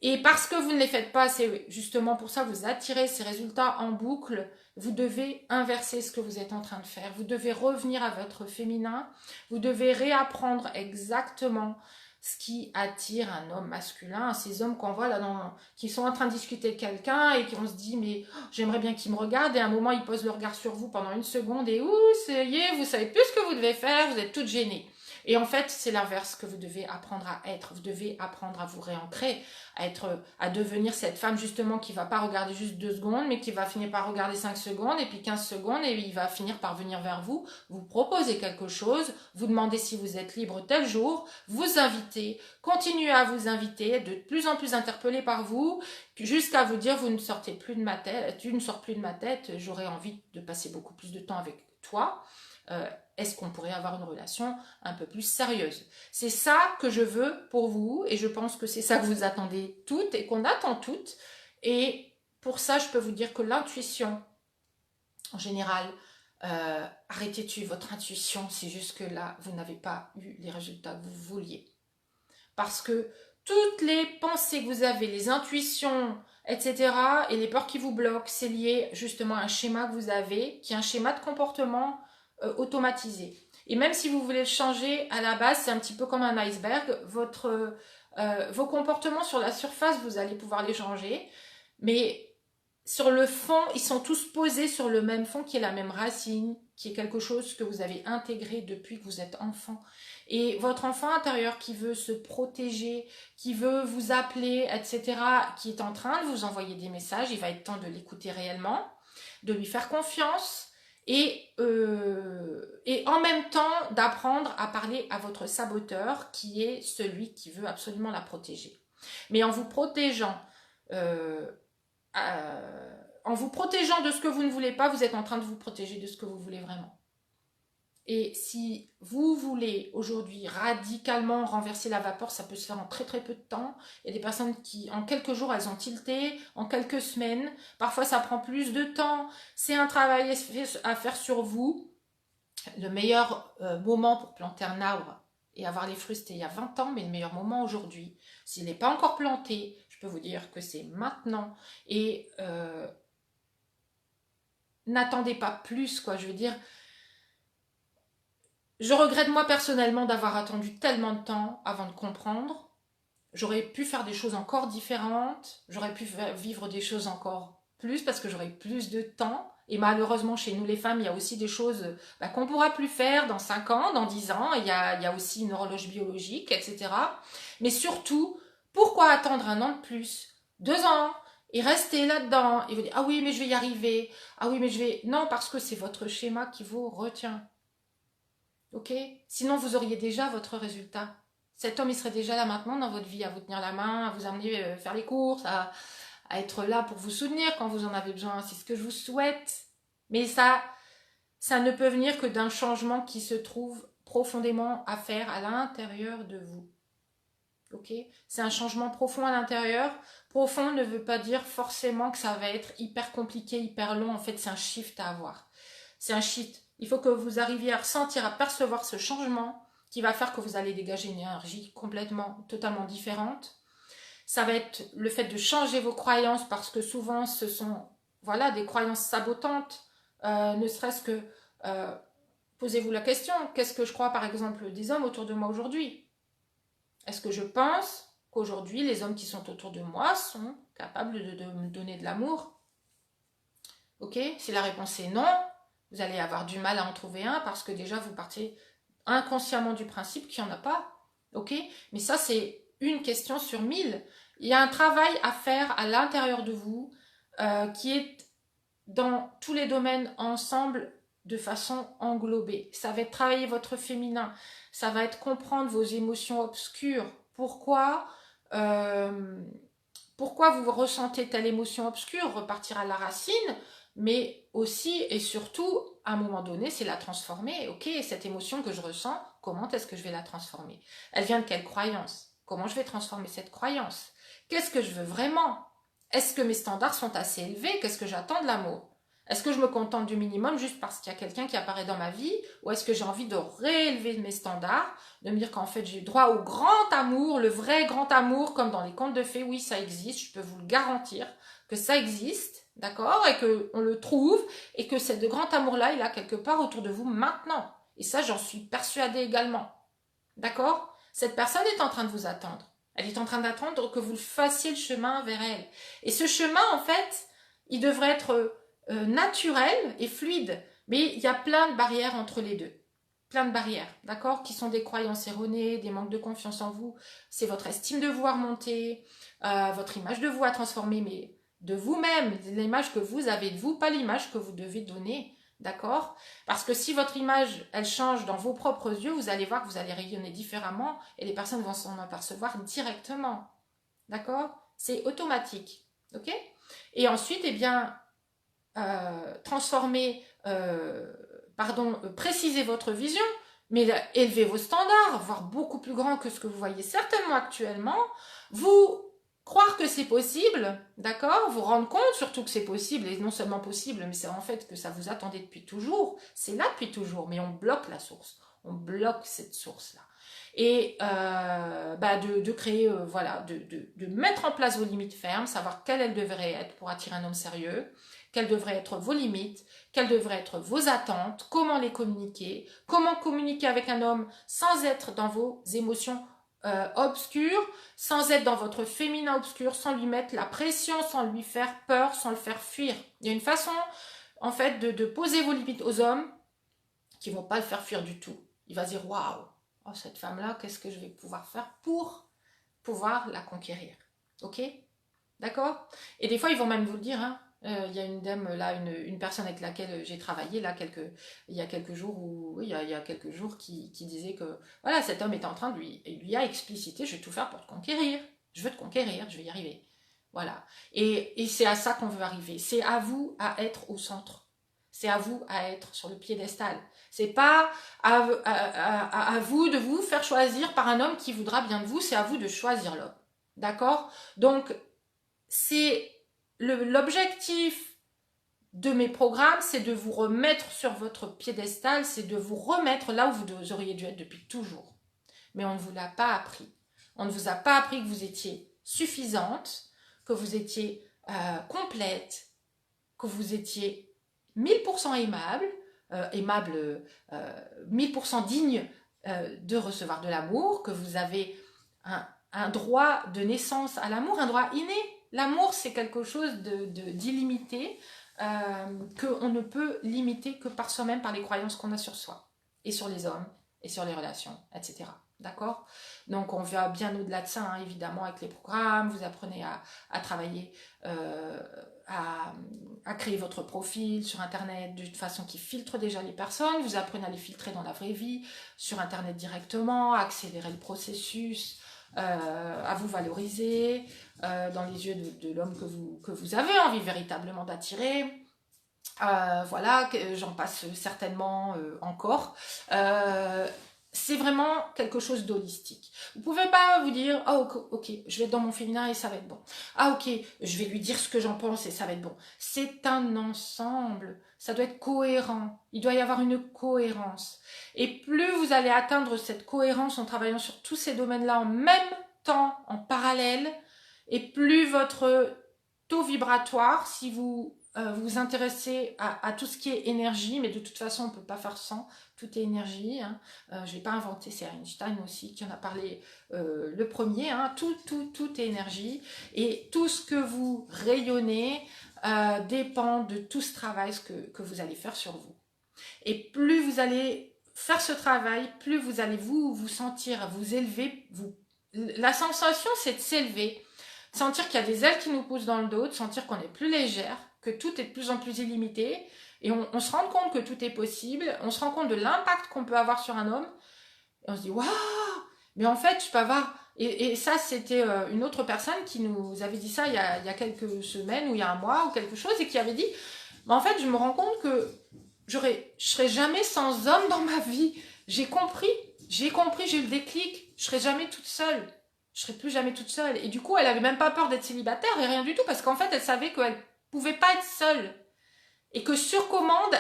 Et parce que vous ne les faites pas, c'est justement pour ça que vous attirez ces résultats en boucle. Vous devez inverser ce que vous êtes en train de faire. Vous devez revenir à votre féminin. Vous devez réapprendre exactement ce qui attire un homme masculin. Ces hommes qu'on voit là, qui sont en train de discuter avec quelqu'un et qui on se dit mais j'aimerais bien qu'il me regarde. Et à un moment, ils posent le regard sur vous pendant une seconde et ça y est, vous savez plus ce que vous devez faire. Vous êtes toutes gênées. Et en fait, c'est l'inverse que vous devez apprendre à être. Vous devez apprendre à vous réancrer, à devenir cette femme justement qui ne va pas regarder juste 2 secondes, mais qui va finir par regarder 5 secondes et puis 15 secondes et il va finir par venir vers vous, vous proposer quelque chose, vous demander si vous êtes libre tel jour, vous inviter, continuer à vous inviter, être de plus en plus interpellé par vous, jusqu'à vous dire vous ne sortez plus de ma tête, tu ne sors plus de ma tête, j'aurais envie de passer beaucoup plus de temps avec toi. est-ce qu'on pourrait avoir une relation un peu plus sérieuse? C'est ça que je veux pour vous et je pense que c'est ça que vous attendez toutes et qu'on attend toutes. Et pour ça, je peux vous dire que l'intuition, en général, arrêtez de suivre votre intuition, c'est juste que là, vous n'avez pas eu les résultats que vous vouliez. Parce que toutes les pensées que vous avez, les intuitions, etc., et les peurs qui vous bloquent, c'est lié justement à un schéma que vous avez, qui est un schéma de comportement automatisé. Et même si vous voulez le changer, à la base, c'est un petit peu comme un iceberg. Vos comportements sur la surface, vous allez pouvoir les changer, mais sur le fond, ils sont tous posés sur le même fond qui est la même racine, qui est quelque chose que vous avez intégré depuis que vous êtes enfant. Et votre enfant intérieur qui veut se protéger, qui veut vous appeler, etc., qui est en train de vous envoyer des messages, il va être temps de l'écouter réellement, de lui faire confiance et en même temps d'apprendre à parler à votre saboteur qui est celui qui veut absolument la protéger. Mais en vous protégeant... en vous protégeant de ce que vous ne voulez pas, vous êtes en train de vous protéger de ce que vous voulez vraiment. Et si vous voulez aujourd'hui radicalement renverser la vapeur, ça peut se faire en très très peu de temps. Il y a des personnes qui, en quelques jours, elles ont tilté, en quelques semaines. Parfois, ça prend plus de temps. C'est un travail à faire sur vous. Le meilleur moment pour planter un arbre et avoir les fruits, c'était il y a 20 ans, mais le meilleur moment aujourd'hui, s'il n'est pas encore planté, je peux vous dire que c'est maintenant. Et n'attendez pas plus, quoi. Je veux dire, je regrette moi personnellement d'avoir attendu tellement de temps avant de comprendre. J'aurais pu faire des choses encore différentes, j'aurais pu vivre des choses encore plus parce que j'aurais plus de temps. Et malheureusement, chez nous les femmes, il y a aussi des choses qu'on ne pourra plus faire dans 5 ans, dans 10 ans. Il y a aussi une horloge biologique, etc. Mais surtout, pourquoi attendre un an de plus, 2 ans, et rester là-dedans et vous dire, ah oui, mais je vais y arriver, ah oui, mais je vais... Non, parce que c'est votre schéma qui vous retient. Ok? Sinon, vous auriez déjà votre résultat. Cet homme, il serait déjà là maintenant dans votre vie, à vous tenir la main, à vous amener faire les courses, à être là pour vous soutenir quand vous en avez besoin. C'est ce que je vous souhaite. Mais ça ne peut venir que d'un changement qui se trouve profondément à faire à l'intérieur de vous. Ok? C'est un changement profond à l'intérieur. Profond ne veut pas dire forcément que ça va être hyper compliqué, hyper long. En fait, c'est un shift à avoir. C'est un shift. Il faut que vous arriviez à ressentir, à percevoir ce changement qui va faire que vous allez dégager une énergie complètement, totalement différente. Ça va être le fait de changer vos croyances parce que souvent ce sont des croyances sabotantes. Ne serait-ce que posez-vous la question, qu'est-ce que je crois par exemple des hommes autour de moi aujourd'hui? Est-ce que je pense qu'aujourd'hui les hommes qui sont autour de moi sont capables de me donner de l'amour? Ok? Si la réponse est non, vous allez avoir du mal à en trouver un parce que déjà vous partez inconsciemment du principe qu'il n'y en a pas. Ok? Mais ça, c'est une question sur 1000. Il y a un travail à faire à l'intérieur de vous qui est dans tous les domaines ensemble de façon englobée. Ça va être travailler votre féminin. Ça va être comprendre vos émotions obscures. Pourquoi vous ressentez telle émotion obscure, repartir à la racine, mais aussi et surtout, à un moment donné, c'est la transformer. Ok, cette émotion que je ressens, comment est-ce que je vais la transformer? Elle vient de quelle croyance? Comment je vais transformer cette croyance? Qu'est-ce que je veux vraiment? Est-ce que mes standards sont assez élevés? Qu'est-ce que j'attends de l'amour? Est-ce que je me contente du minimum juste parce qu'il y a quelqu'un qui apparaît dans ma vie? Ou est-ce que j'ai envie de réélever mes standards, de me dire qu'en fait j'ai droit au grand amour, le vrai grand amour, comme dans les contes de fées? Oui, ça existe, je peux vous le garantir que ça existe, d'accord? Et qu'on le trouve, et que ce grand amour-là, il est quelque part autour de vous maintenant. Et ça, j'en suis persuadée également. D'accord? Cette personne est en train de vous attendre. Elle est en train d'attendre que vous fassiez le chemin vers elle. Et ce chemin, en fait, il devrait être naturel et fluide. Mais il y a plein de barrières entre les deux. Plein de barrières, d'accord? Qui sont des croyances erronées, des manques de confiance en vous. C'est votre estime de vous à remonter, votre image de vous à transformer, mais de vous-même, l'image que vous avez de vous, pas l'image que vous devez donner. D'accord? Parce que si votre image, elle change dans vos propres yeux, vous allez voir que vous allez rayonner différemment et les personnes vont s'en apercevoir directement. D'accord? C'est automatique. Ok? Et ensuite, eh bien, transformer préciser votre vision, mais élevez vos standards, voire beaucoup plus grand que ce que vous voyez certainement actuellement, vous croire que c'est possible, d'accord, vous rendre compte surtout que c'est possible, et non seulement possible, mais c'est en fait que ça vous attendait depuis toujours, c'est là depuis toujours, mais on bloque la source, on bloque cette source-là. Et de créer, voilà, de mettre en place vos limites fermes, savoir quelles elles devraient être pour attirer un homme sérieux, quelles devraient être vos limites, quelles devraient être vos attentes, comment les communiquer, comment communiquer avec un homme sans être dans vos émotions obscures, sans être dans votre féminin obscur, sans lui mettre la pression, sans lui faire peur, sans le faire fuir. Il y a une façon, en fait, de poser vos limites aux hommes qui ne vont pas le faire fuir du tout. Il va se dire, waouh, oh, cette femme-là, qu'est-ce que je vais pouvoir faire pour pouvoir la conquérir. Ok? D'accord? Et des fois, ils vont même vous le dire, hein. Il y a une dame là, une personne avec laquelle j'ai travaillé là il y a quelques jours, il y a quelques jours qui disait que voilà, cet homme était en train de lui a explicité, je vais tout faire pour te conquérir, je veux te conquérir, je vais y arriver. Voilà. Et c'est à ça qu'on veut arriver. C'est à vous à être au centre. C'est à vous à être sur le piédestal. C'est pas à vous de vous faire choisir par un homme qui voudra bien de vous, c'est à vous de choisir l'homme. D'accord? Donc, c'est l'objectif de mes programmes, c'est de vous remettre sur votre piédestal, c'est de vous remettre là où vous auriez dû être depuis toujours. Mais on ne vous l'a pas appris. On ne vous a pas appris que vous étiez suffisante, que vous étiez complète, que vous étiez 1000% aimable, 1000% digne de recevoir de l'amour, que vous avez un droit de naissance à l'amour, un droit inné. L'amour, c'est quelque chose d'illimité, qu'on ne peut limiter que par soi-même, par les croyances qu'on a sur soi, et sur les hommes, et sur les relations, etc. D'accord? Donc on va bien au-delà de ça, hein, évidemment, avec les programmes, vous apprenez à travailler, à créer votre profil sur Internet d'une façon qui filtre déjà les personnes, vous apprenez à les filtrer dans la vraie vie, sur Internet directement, à accélérer le processus, à vous valoriser dans les yeux de l'homme que vous avez envie véritablement d'attirer. Voilà, j'en passe certainement encore. C'est vraiment quelque chose d'holistique. Vous pouvez pas vous dire, oh ok, je vais être dans mon féminin et ça va être bon. Ah ok, je vais lui dire ce que j'en pense et ça va être bon. C'est un ensemble, ça doit être cohérent. Il doit y avoir une cohérence. Et plus vous allez atteindre cette cohérence en travaillant sur tous ces domaines-là en même temps, en parallèle, et plus votre taux vibratoire, si vous vous intéressez à tout ce qui est énergie, mais de toute façon on ne peut pas faire sans, tout est énergie, hein. Je ne l'ai pas inventé, c'est Einstein aussi qui en a parlé le premier, hein. Tout est énergie, et tout ce que vous rayonnez dépend de tout ce travail que vous allez faire sur vous. Et plus vous allez faire ce travail, plus vous allez vous sentir, vous élever, la sensation c'est de s'élever, sentir qu'il y a des ailes qui nous poussent dans le dos, de sentir qu'on est plus légère, que tout est de plus en plus illimité, et on se rend compte que tout est possible, on se rend compte de l'impact qu'on peut avoir sur un homme, et on se dit, waouh, mais en fait, je peux avoir... Et ça, c'était une autre personne qui nous avait dit ça il y a quelques semaines, ou il y a un mois, ou quelque chose, et qui avait dit, mais en fait, je me rends compte que je serai jamais sans homme dans ma vie. J'ai compris, j'ai eu le déclic, je serai jamais toute seule. Je serai plus jamais toute seule. Et du coup, elle avait même pas peur d'être célibataire et rien du tout, parce qu'en fait, elle savait qu'elle pouvait pas être seule. Et que sur commande,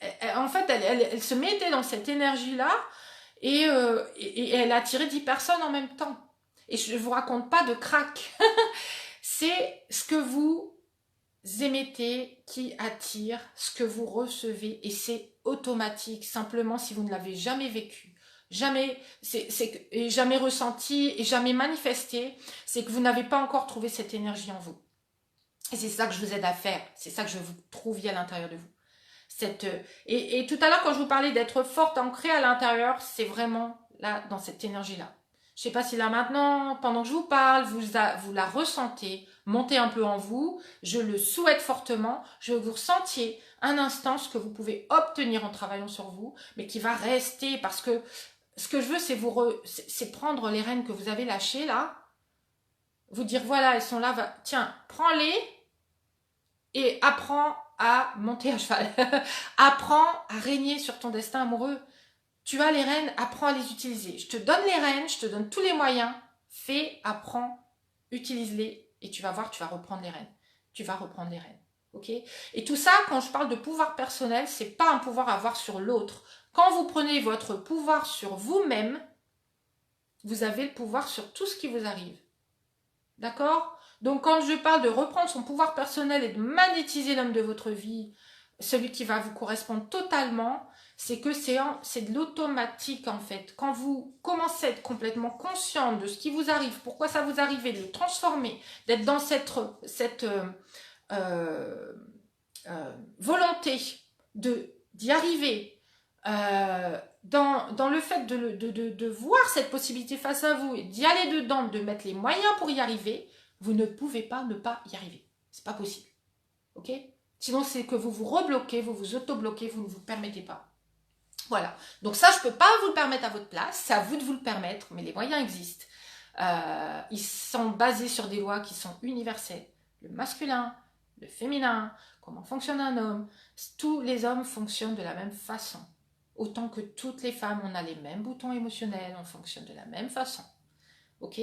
elle se mettait dans cette énergie-là et elle attirait 10 personnes en même temps. Et je ne vous raconte pas de crack. C'est ce que vous émettez qui attire ce que vous recevez, et c'est automatique, simplement si vous ne l'avez jamais vécu. Jamais, jamais ressenti et jamais manifesté, c'est que vous n'avez pas encore trouvé cette énergie en vous. Et c'est ça que je vous aide à faire, c'est ça que je veux que vous trouviez à l'intérieur de vous. Et tout à l'heure, quand je vous parlais d'être forte, ancrée à l'intérieur, c'est vraiment là, dans cette énergie-là. Je ne sais pas si là maintenant, pendant que je vous parle, vous la ressentez, montez un peu en vous, je le souhaite fortement, je veux que vous ressentiez un instant ce que vous pouvez obtenir en travaillant sur vous, mais qui va rester, parce que ce que je veux, c'est prendre les rênes que vous avez lâchées là, vous dire voilà, elles sont là, tiens, prends-les et apprends à monter à cheval. Apprends à régner sur ton destin amoureux. Tu as les rênes, apprends à les utiliser. Je te donne les rênes, je te donne tous les moyens. Fais, apprends, utilise-les et tu vas voir, tu vas reprendre les rênes. Tu vas reprendre les rênes. Ok? Et tout ça, quand je parle de pouvoir personnel, c'est pas un pouvoir à avoir sur l'autre. Quand vous prenez votre pouvoir sur vous-même, vous avez le pouvoir sur tout ce qui vous arrive. D'accord? Donc quand je parle de reprendre son pouvoir personnel et de magnétiser l'homme de votre vie, celui qui va vous correspondre totalement, c'est que c'est de l'automatique en fait. Quand vous commencez à être complètement conscient de ce qui vous arrive, pourquoi ça vous arrive, de le transformer, d'être dans cette volonté d'y arriver, dans le fait de voir cette possibilité face à vous et d'y aller dedans, de mettre les moyens pour y arriver, vous ne pouvez pas ne pas y arriver. C'est pas possible. Ok? Sinon, c'est que vous vous rebloquez, vous vous auto-bloquez, vous ne vous permettez pas. Voilà. Donc ça, je ne peux pas vous le permettre à votre place. C'est à vous de vous le permettre, mais les moyens existent. Ils sont basés sur des lois qui sont universelles. Le masculin, le féminin, comment fonctionne un homme. Tous les hommes fonctionnent de la même façon. Autant que toutes les femmes, on a les mêmes boutons émotionnels, on fonctionne de la même façon. Ok?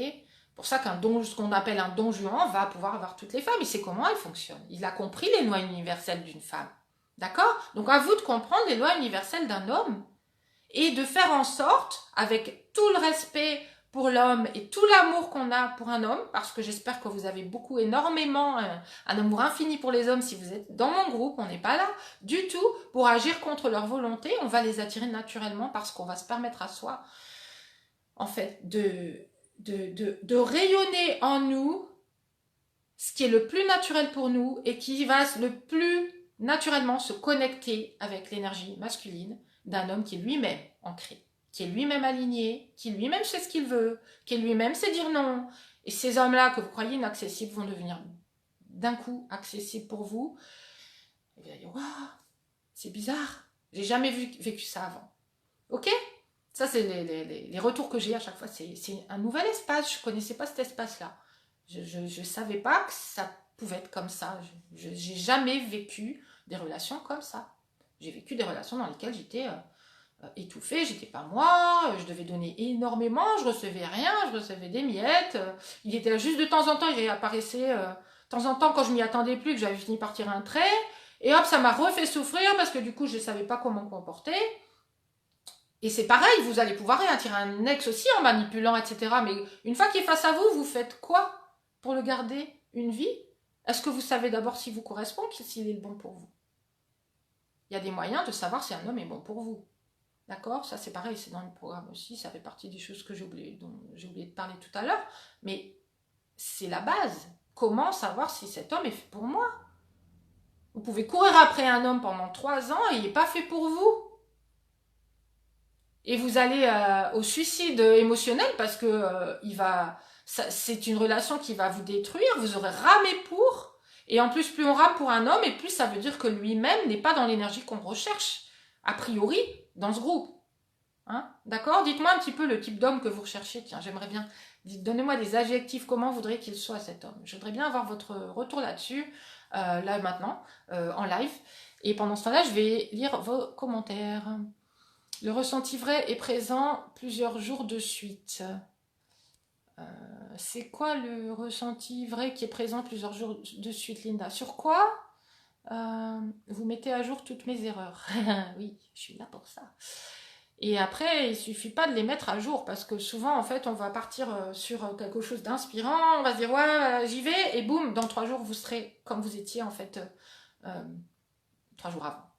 Pour ça ce qu'on appelle un don Juan va pouvoir avoir toutes les femmes. Il sait comment elles fonctionnent. Il a compris les lois universelles d'une femme. D'accord? Donc à vous de comprendre les lois universelles d'un homme et de faire en sorte, avec tout le respect pour l'homme et tout l'amour qu'on a pour un homme, parce que j'espère que vous avez énormément, un amour infini pour les hommes si vous êtes dans mon groupe, on n'est pas là du tout pour agir contre leur volonté, on va les attirer naturellement parce qu'on va se permettre à soi, en fait, de rayonner en nous ce qui est le plus naturel pour nous et qui va le plus naturellement se connecter avec l'énergie masculine d'un homme qui est lui-même ancré, qui est lui-même aligné, qui lui-même sait ce qu'il veut, qui lui-même sait dire non. Et ces hommes-là que vous croyez inaccessibles vont devenir d'un coup accessibles pour vous. Et vous allez dire, waouh, c'est bizarre, j'ai jamais vécu ça avant. Ok? Ça, c'est les retours que j'ai à chaque fois. C'est un nouvel espace. Je ne connaissais pas cet espace-là. Je ne savais pas que ça pouvait être comme ça. Je n'ai jamais vécu des relations comme ça. J'ai vécu des relations dans lesquelles j'étais étouffée, j'étais pas moi, je devais donner énormément, je recevais rien, je recevais des miettes. Il était juste de temps en temps, il apparaissait de temps en temps quand je m'y attendais plus, que j'avais fini par tirer un trait. Et hop, ça m'a refait souffrir parce que du coup, je ne savais pas comment me comporter. Et c'est pareil, vous allez pouvoir attirer un ex aussi en manipulant, etc. Mais une fois qu'il est face à vous, vous faites quoi pour le garder une vie? Est-ce que vous savez d'abord s'il vous correspond, s'il est le bon pour vous? Il y a des moyens de savoir si un homme est bon pour vous. D'accord? Ça c'est pareil, c'est dans le programme aussi, ça fait partie des choses que dont j'ai oublié de parler tout à l'heure. Mais c'est la base. Comment savoir si cet homme est fait pour moi? Vous pouvez courir après un homme pendant 3 ans et il n'est pas fait pour vous. Et vous allez au suicide émotionnel parce que c'est une relation qui va vous détruire, vous aurez ramé pour, et en plus plus on rame pour un homme, et plus ça veut dire que lui-même n'est pas dans l'énergie qu'on recherche, a priori, dans ce groupe. Hein? D'accord? Dites-moi un petit peu le type d'homme que vous recherchez, tiens, j'aimerais bien, donnez-moi des adjectifs, comment vous voudriez qu'il soit cet homme. Je voudrais bien avoir votre retour là-dessus, là maintenant, en live, et pendant ce temps-là, je vais lire vos commentaires. Le ressenti vrai est présent plusieurs jours de suite. C'est quoi le ressenti vrai qui est présent plusieurs jours de suite, Linda? Sur quoi? Vous mettez à jour toutes mes erreurs. Oui, je suis là pour ça. Et après, il suffit pas de les mettre à jour parce que souvent, en fait, on va partir sur quelque chose d'inspirant. On va se dire, ouais, j'y vais. Et boum, dans 3 jours, vous serez comme vous étiez, en fait, 3 jours avant.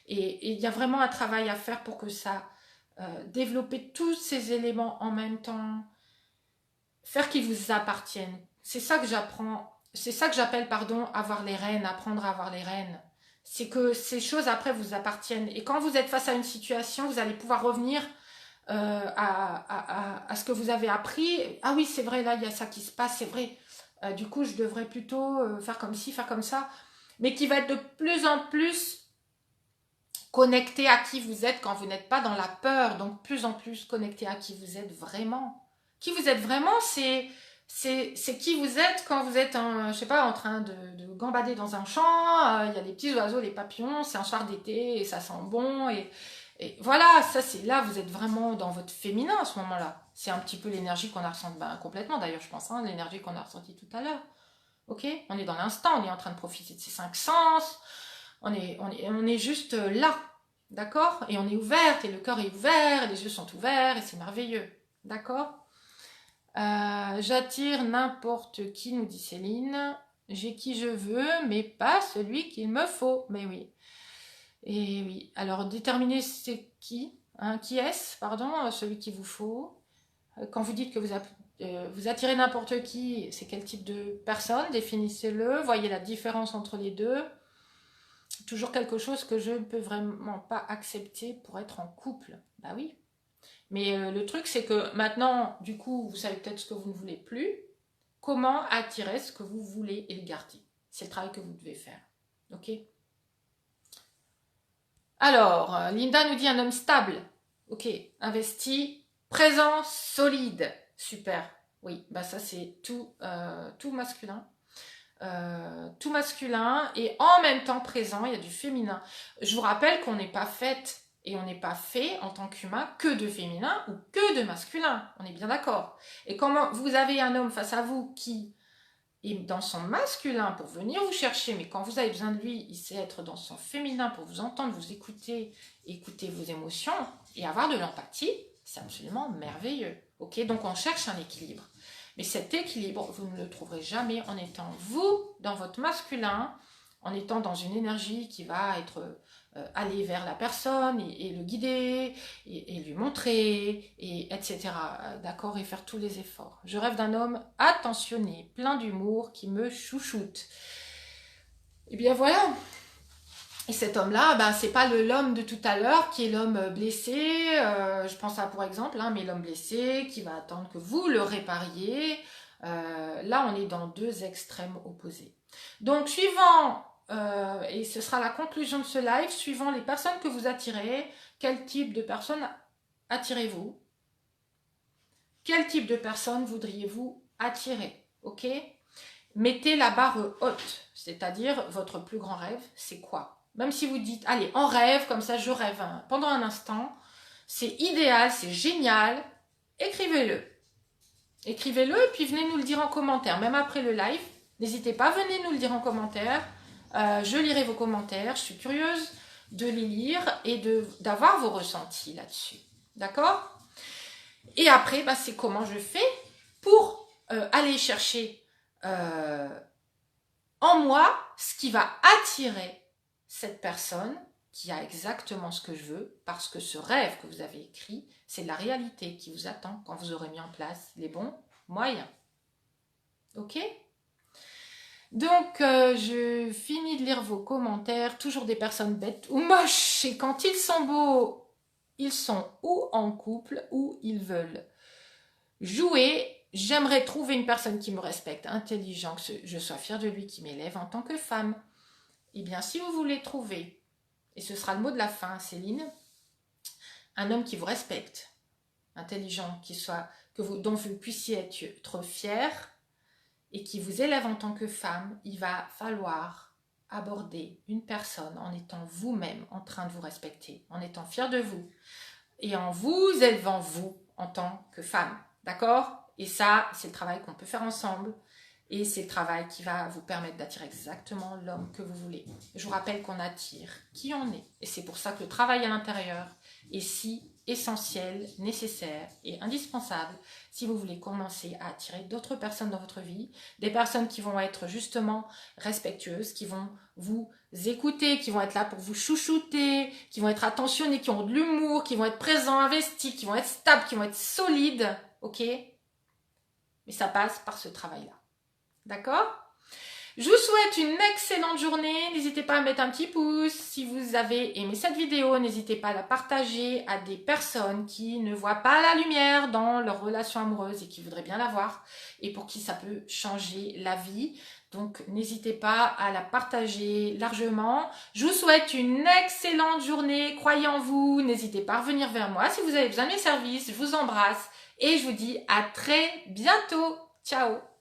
Et il y a vraiment un travail à faire pour que ça développer tous ces éléments en même temps, faire qu'ils vous appartiennent. C'est ça que j'appelle, avoir les rênes, apprendre à avoir les rênes. C'est que ces choses après vous appartiennent. Et quand vous êtes face à une situation, vous allez pouvoir revenir à ce que vous avez appris. Ah oui, c'est vrai, là, il y a ça qui se passe, c'est vrai. Du coup, je devrais plutôt faire comme ci, faire comme ça. Mais qui va être de plus en plus connecté à qui vous êtes quand vous n'êtes pas dans la peur, donc plus en plus connecté à qui vous êtes vraiment. Qui vous êtes vraiment, c'est c'est qui vous êtes quand vous êtes, je sais pas, en train de gambader dans un champ, il y a les petits oiseaux, les papillons, c'est un soir d'été et ça sent bon, et voilà, ça c'est là, vous êtes vraiment dans votre féminin à ce moment-là. C'est un petit peu l'énergie qu'on a ressentie, complètement d'ailleurs, je pense, hein, l'énergie qu'on a ressentie tout à l'heure. Ok? On est dans l'instant, on est en train de profiter de ses 5 sens, on est juste là, d'accord? Et on est ouverte, et le cœur est ouvert, et les yeux sont ouverts, et c'est merveilleux, d'accord? J'attire n'importe qui, nous dit Céline. J'ai qui je veux, mais pas celui qu'il me faut. Mais oui. Et oui. Alors, déterminer c'est qui, hein, qui est-ce, pardon, celui qu'il vous faut. Quand vous dites que vous attirez n'importe qui, c'est quel type de personne? Définissez-le. Voyez la différence entre les deux. Toujours quelque chose que je ne peux vraiment pas accepter pour être en couple. Bah oui. Mais le truc, c'est que maintenant, du coup, vous savez peut-être ce que vous ne voulez plus. Comment attirer ce que vous voulez et le garder? C'est le travail que vous devez faire. Ok? Alors, Linda nous dit un homme stable. Ok, investi, présent, solide. Super. Oui, bah ça c'est tout masculin. Tout masculin et en même temps présent, il y a du féminin. Je vous rappelle qu'on n'est pas faite et on n'est pas fait en tant qu'humain que de féminin ou que de masculin. On est bien d'accord. Et comment vous avez un homme face à vous qui est dans son masculin pour venir vous chercher, mais quand vous avez besoin de lui, il sait être dans son féminin pour vous entendre, vous écouter, écouter vos émotions et avoir de l'empathie, c'est absolument merveilleux. Ok, donc on cherche un équilibre. Mais cet équilibre, vous ne le trouverez jamais en étant vous dans votre masculin, en étant dans une énergie qui va être aller vers la personne et le guider et lui montrer, et etc. D'accord, et faire tous les efforts. Je rêve d'un homme attentionné, plein d'humour, qui me chouchoute. Et bien voilà. Et cet homme-là, ben, c'est pas l'homme de tout à l'heure qui est l'homme blessé, je pense à pour exemple, hein, mais l'homme blessé qui va attendre que vous le répariez. Là, on est dans deux extrêmes opposés. Donc, suivant, et ce sera la conclusion de ce live, suivant les personnes que vous attirez, quel type de personnes attirez-vous? Quel type de personnes voudriez-vous attirer? Ok? Mettez la barre haute, c'est-à-dire votre plus grand rêve, c'est quoi? Même si vous dites, allez, en rêve, comme ça je rêve pendant un instant, c'est idéal, c'est génial, écrivez-le. Écrivez-le et puis venez nous le dire en commentaire, même après le live. N'hésitez pas, venez nous le dire en commentaire. Je lirai vos commentaires, je suis curieuse de les lire et d'avoir vos ressentis là-dessus. D'accord? Et après, bah, c'est comment je fais pour aller chercher en moi ce qui va attirer cette personne qui a exactement ce que je veux, parce que ce rêve que vous avez écrit, c'est la réalité qui vous attend quand vous aurez mis en place les bons moyens. Ok? Donc, je finis de lire vos commentaires. Toujours des personnes bêtes ou moches. Et quand ils sont beaux, ils sont ou en couple ou ils veulent jouer. J'aimerais trouver une personne qui me respecte, intelligent, que je sois fière de lui, qui m'élève en tant que femme. Eh bien, si vous voulez trouver, et ce sera le mot de la fin, Céline, un homme qui vous respecte, intelligent, dont vous puissiez être fier et qui vous élève en tant que femme, il va falloir aborder une personne en étant vous-même en train de vous respecter, en étant fier de vous et en vous élevant vous en tant que femme. D'accord? Et ça, c'est le travail qu'on peut faire ensemble. Et c'est le travail qui va vous permettre d'attirer exactement l'homme que vous voulez. Je vous rappelle qu'on attire qui on est. Et c'est pour ça que le travail à l'intérieur est si essentiel, nécessaire et indispensable si vous voulez commencer à attirer d'autres personnes dans votre vie. Des personnes qui vont être justement respectueuses, qui vont vous écouter, qui vont être là pour vous chouchouter, qui vont être attentionnées, qui ont de l'humour, qui vont être présents, investis, qui vont être stables, qui vont être solides. Ok? Mais ça passe par ce travail-là. D'accord? Je vous souhaite une excellente journée. N'hésitez pas à mettre un petit pouce. Si vous avez aimé cette vidéo, n'hésitez pas à la partager à des personnes qui ne voient pas la lumière dans leur relation amoureuse et qui voudraient bien la voir et pour qui ça peut changer la vie. Donc, n'hésitez pas à la partager largement. Je vous souhaite une excellente journée. Croyez en vous. N'hésitez pas à revenir vers moi si vous avez besoin de mes services. Je vous embrasse et je vous dis à très bientôt. Ciao!